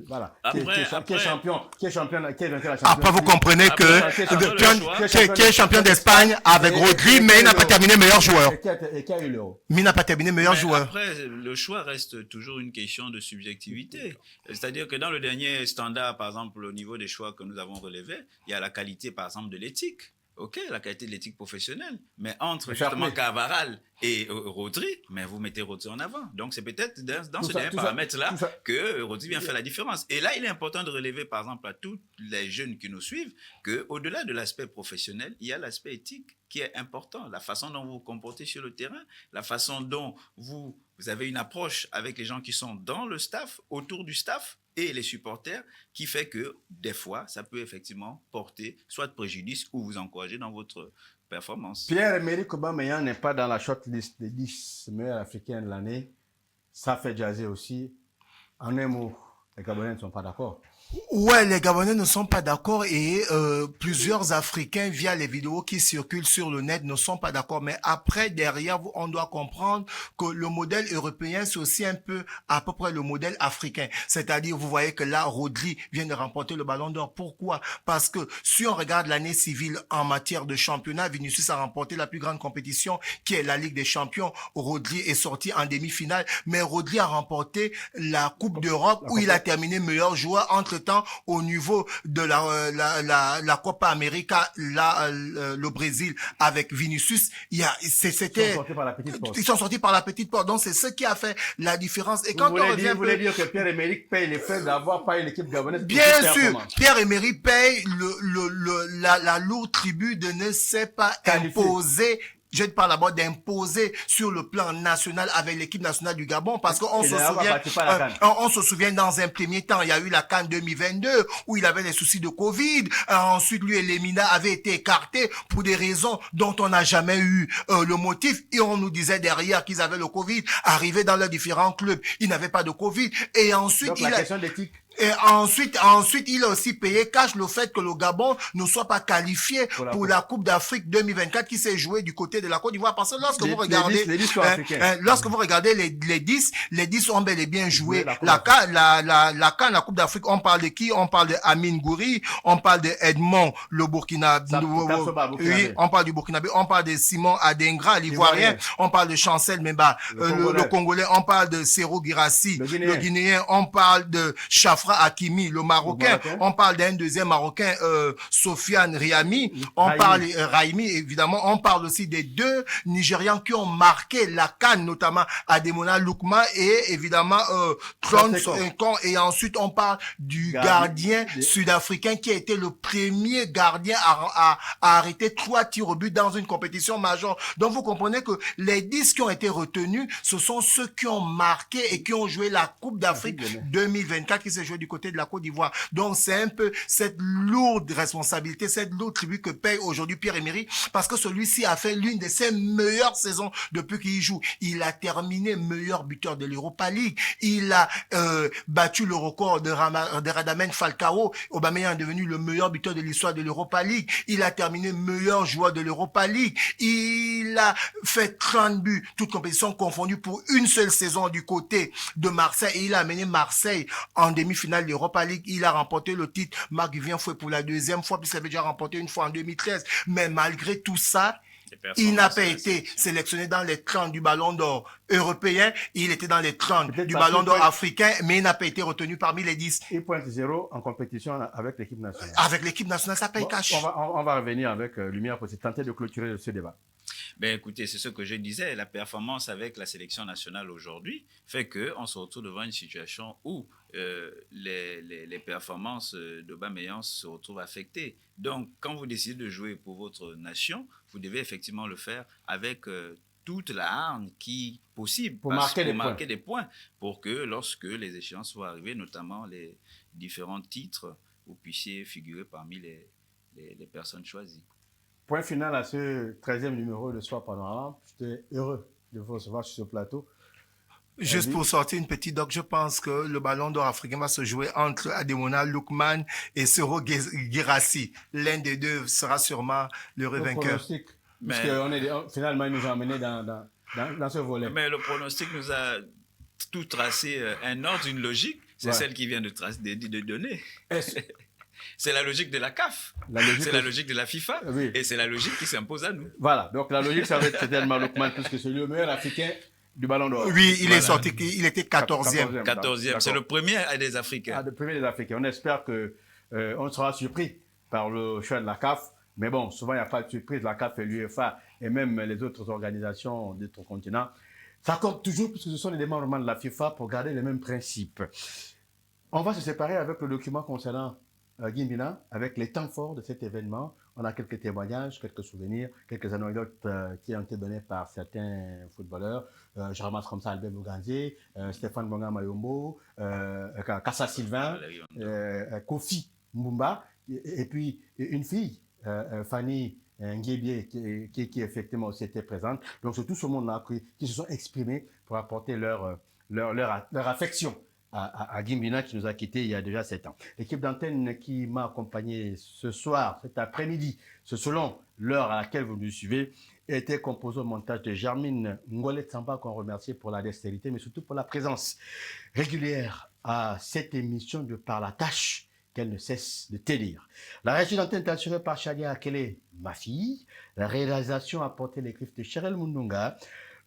voilà qui est champion qui est vainqueur la Champions. Après vous comprenez qui est champion d'Espagne avec Rodri, mais il n'a pas terminé meilleur joueur. Et qui a eu l'Euro. Mais il n'a pas terminé meilleur joueur. Après le choix reste toujours une question de subjectivité. C'est-à-dire que dans le dernier standard, par exemple au niveau des choix que nous avons relevés, il y a la qualité par exemple de l'éthique. Ok, la qualité de l'éthique professionnelle, mais entre justement Carvajal et Rodri, mais vous mettez Rodri en avant. Donc c'est peut-être dans ce dernier paramètre-là que Rodri vient faire la différence. Et là, il est important de relever, par exemple, à tous les jeunes qui nous suivent, qu'au-delà de l'aspect professionnel, il y a l'aspect éthique qui est important. La façon dont vous vous comportez sur le terrain, la façon dont vous avez une approche avec les gens qui sont dans le staff, autour du staff, et les supporters, qui fait que des fois, ça peut effectivement porter soit de préjudice ou vous encourager dans votre performance. Pierre-Emerick Aubameyang n'est pas dans la shortlist des 10 meilleurs Africains de l'année. Ça fait jaser aussi. En un mot, les Gabonais ne sont pas d'accord. Ouais, les Gabonais ne sont pas d'accord et plusieurs Africains, via les vidéos qui circulent sur le net, ne sont pas d'accord. Mais après, derrière, on doit comprendre que le modèle européen, c'est aussi un peu à peu près le modèle africain. C'est-à-dire, vous voyez que là, Rodri vient de remporter le Ballon d'Or. Pourquoi? Parce que si on regarde l'année civile en matière de championnat, Vinicius a remporté la plus grande compétition qui est la Ligue des Champions. Rodri est sorti en demi-finale, mais Rodri a remporté la Coupe d'Europe où il a terminé meilleur joueur. Entre-temps, au niveau de la Copa América, le Brésil avec Vinicius, ils sont sortis par la petite porte. Donc c'est ce qui a fait la différence. Et quand vous voulez dire que Pierre-Emerick paye les frais d'avoir pas eu l'équipe gabonaise? Bien sûr, Pierre-Emerick paye la lourde tribut de ne s'est pas imposer. Je parle d'abord d'imposer sur le plan national avec l'équipe nationale du Gabon parce qu'on se souvient dans un premier temps, il y a eu la CAN 2022 où il avait des soucis de Covid. Ensuite, lui et Lemina avaient été écartés pour des raisons dont on n'a jamais eu le motif et on nous disait derrière qu'ils avaient le Covid. Arrivés dans leurs différents clubs, ils n'avaient pas de Covid et ensuite donc, la question d'éthique. Et ensuite, il a aussi payé cash le fait que le Gabon ne soit pas qualifié pour la Coupe d'Afrique 2024 qui s'est jouée du côté de la Côte d'Ivoire. Parce que lorsque vous regardez, lorsque vous regardez les 10 ont bel et bien joué la Coupe d'Afrique. On parle de qui? On parle de Amin Gouiri, on parle de Edmond, le Burkina, oui, on parle du Burkinabé, on parle de Simon Adengra, l'Ivoirien, on parle de Chancel Memba, le Congolais, on parle de Serou Girassi, le Guinéen, on parle de Chafra Hakimi, le Marocain, on parle d'un deuxième Marocain, Sofiane Riami, Raimi, évidemment, on parle aussi des deux Nigérians qui ont marqué la CAN, notamment Ademona Lukman et évidemment et ensuite on parle du gardien sud-africain qui a été le premier gardien à arrêter 3 tirs au but dans une compétition majeure. Donc vous comprenez que les 10 qui ont été retenus, ce sont ceux qui ont marqué et qui ont joué la Coupe d'Afrique 2024 qui s'est jouée du côté de la Côte d'Ivoire. Donc c'est un peu cette lourde responsabilité, cette lourde tribut que paye aujourd'hui Pierre-Emerick parce que celui-ci a fait l'une de ses meilleures saisons depuis qu'il joue. Il a terminé meilleur buteur de l'Europa League. Il a battu le record de Radamel Falcao. Aubameyang est devenu le meilleur buteur de l'histoire de l'Europa League. Il a terminé meilleur joueur de l'Europa League. Il a fait 30 buts, toutes compétitions confondues pour une seule saison du côté de Marseille. Et il a amené Marseille en demi-finale de l'Europa League. Il a remporté le titre. Marc Vivien Fouet pour la deuxième fois, puisqu'il avait déjà remporté une fois en 2013. Mais malgré tout ça, il n'a pas été sélectionné dans les 30 du Ballon d'Or européen. Il était dans les 30 du Ballon d'Or africain, mais il n'a pas été retenu parmi les 10. Il pointe 0 en compétition avec l'équipe nationale. Avec l'équipe nationale, ça paye cash. On va revenir avec Lumière pour tenter de clôturer ce débat. Ben écoutez, c'est ce que je disais, la performance avec la sélection nationale aujourd'hui fait qu'on se retrouve devant une situation où les performances d'Aubameyang se retrouvent affectées. Donc, quand vous décidez de jouer pour votre nation, vous devez effectivement le faire avec toute la hargne possible pour marquer des points, pour que lorsque les échéances vont arriver, notamment les différents titres, vous puissiez figurer parmi les personnes choisies. Point final à ce 13e numéro de Sport Panorama. J'étais heureux de vous recevoir sur ce plateau. Juste pour sortir une petite doc, je pense que le ballon d'or africain va se jouer entre Ademola Lookman et Soro Guirassy. L'un des deux sera sûrement le vainqueur. Finalement, il nous a emmenés dans ce volet. Mais le pronostic nous a tout tracé un ordre, une logique. C'est celle qui vient de donner. C'est la logique de la CAF, c'est la logique de la FIFA, et c'est la logique qui s'impose à nous. Voilà, donc la logique, ça va être certainement Lookman, puisque c'est le meilleur africain du Ballon d'Or. Oui, il est sorti, il était 14e. 14e, c'est le premier des Africains. Le premier des Africains. On espère qu'on sera surpris par le choix de la CAF, mais bon, souvent il n'y a pas de surprise. La CAF et l'UEFA et même les autres organisations d'autres continents s'accordent toujours, puisque ce sont des membres de la FIFA, pour garder les mêmes principes. On va se séparer avec le document concernant Guimbina, avec les temps forts de cet événement. On a quelques témoignages, quelques souvenirs, quelques anecdotes qui ont été données par certains footballeurs. Je ramasse comme ça Albert Bouganzé, Stéphane Bonga Mayombo, Kassa Sylvain, Kofi Mbumba, et puis une fille, Fanny Nguébie, qui effectivement aussi était présente. Donc c'est tout ce monde-là qui se sont exprimés pour apporter leur affection à Guimbina, qui nous a quittés il y a déjà 7 ans. L'équipe d'antenne qui m'a accompagné ce soir, cet après-midi, selon l'heure à laquelle vous nous suivez, était composé au montage de Germine Ngolé Tsamba, qu'on remercie pour la dextérité, mais surtout pour la présence régulière à cette émission de Par la tâche qu'elle ne cesse de tenir. La régie d'antenne est assurée par Chadia Akele, ma fille. La réalisation a porté les griffes de Cheryl Mundunga.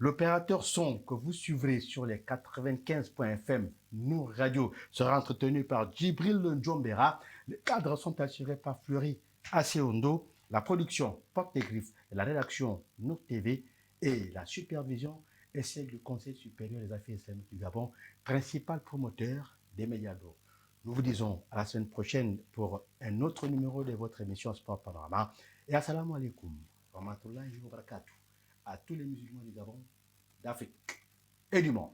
L'opérateur son que vous suivrez sur les 95.fm Nour Radio sera entretenu par Djibril Ndjombera. Les cadres sont assurés par Fleury Aseondo. La production porte les griffes de la rédaction Nour TV et la supervision est celle du Conseil supérieur des affaires islamiques du Gabon, principal promoteur des médias d'eau. Nous vous disons à la semaine prochaine pour un autre numéro de votre émission Sport Panorama. Et assalamu alaikum wa rahmatullahi wa barakatuh à tous les musulmans du Gabon, d'Afrique et du monde.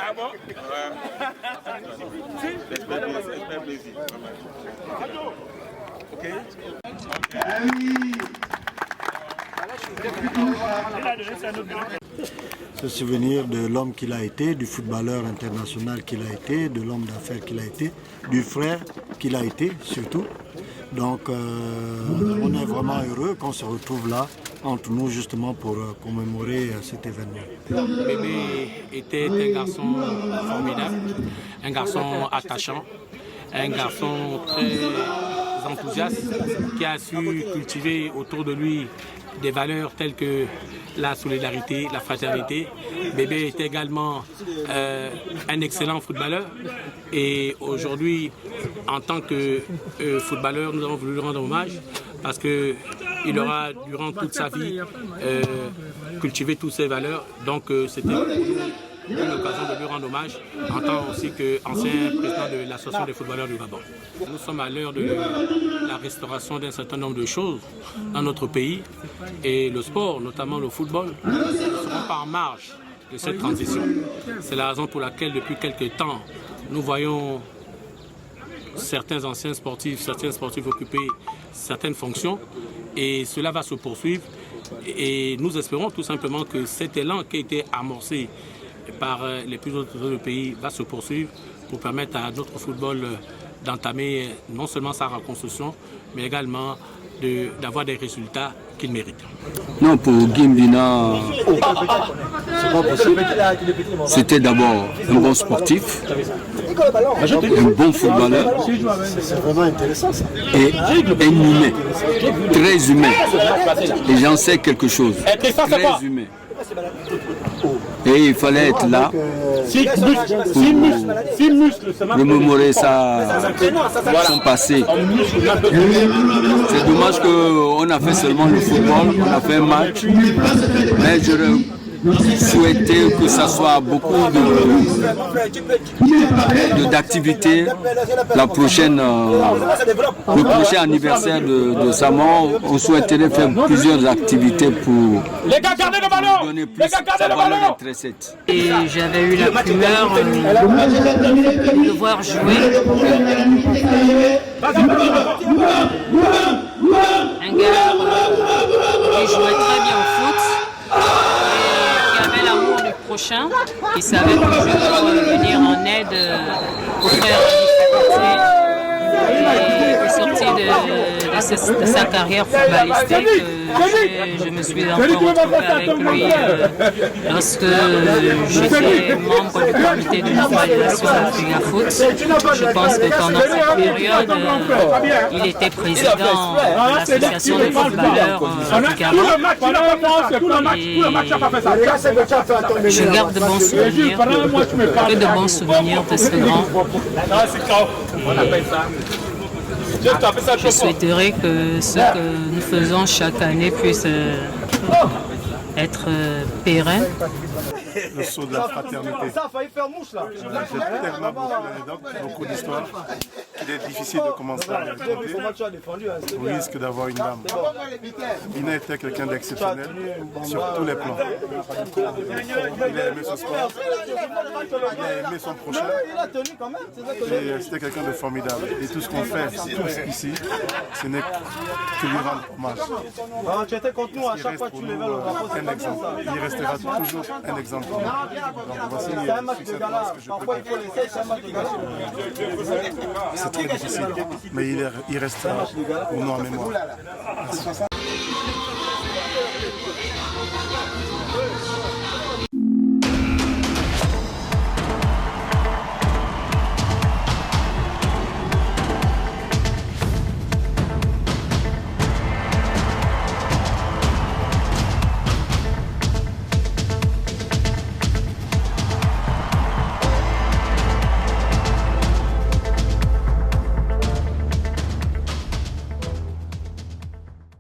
Ah bon? Ok. Ce souvenir de l'homme qu'il a été, du footballeur international qu'il a été, de l'homme d'affaires qu'il a été, du frère qu'il a été surtout. Donc on est vraiment heureux qu'on se retrouve là entre nous justement pour commémorer cet événement. Bébé était un garçon formidable, un garçon attachant, un garçon très enthousiaste qui a su cultiver autour de lui des valeurs telles que la solidarité, la fraternité. Bébé est également un excellent footballeur et aujourd'hui, en tant que footballeur, nous avons voulu lui rendre hommage parce qu'il aura, durant toute sa vie, cultivé toutes ces valeurs. Donc c'était une occasion de lui rendre hommage en tant aussi qu'ancien président de l'Association des footballeurs du Gabon. Nous sommes à l'heure de la restauration d'un certain nombre de choses dans notre pays et le sport, notamment le football, ne seront pas en marge de cette transition. C'est la raison pour laquelle depuis quelques temps, nous voyons certains anciens sportifs, occuper certaines fonctions et cela va se poursuivre et nous espérons tout simplement que cet élan qui a été amorcé par les plus autres pays va se poursuivre pour permettre à notre football d'entamer non seulement sa reconstruction mais également d'avoir des résultats qu'il mérite. Non, pour Guimbina, c'était d'abord un bon sportif, un bon footballeur, C'est vraiment intéressant ça. et un humain, très humain. Et j'en sais quelque chose, très humain. Et il fallait être là pour remémorer son passé. C'est dommage qu'on a fait seulement le football, on a fait un match, mais j'aurais souhaité que ça soit beaucoup d'activités. Le prochain anniversaire de sa mort, on souhaiterait faire plusieurs activités pour donner plus de valeur intéressante. Et j'avais eu la primeur de le voir jouer. Un gars qui jouait très bien au foot. Prochain, qui savait que je dois venir en aide aux frères en difficulté. Et sorti de sa carrière footballistique, je me suis encore retrouvée avec lui lorsque j'étais membre du comité de normalisation de FIGAFOOT. Je pense que pendant cette période, il était président de l'association des footballeurs et je garde de bons souvenirs, que de bons souvenirs de ce grand. Je souhaiterais que ce que nous faisons chaque année puisse être pérenne. Le saut de la fraternité. J'ai tellement beaucoup d'anecdotes, beaucoup d'histoires, qu'il est difficile de commencer à les raconter. On risque d'avoir une dame. Ina était quelqu'un d'exceptionnel sur tous les plans. Il a aimé ce sport, il a aimé son prochain. Et c'était quelqu'un de formidable. Et tout ce qu'on fait tous ici, ce n'est que lui rendre hommage. Il reste pour nous un exemple. Il restera toujours un exemple. Donc voici ce que je peux dire. C'est très difficile, mais il restera pour nous en mémoire. Merci.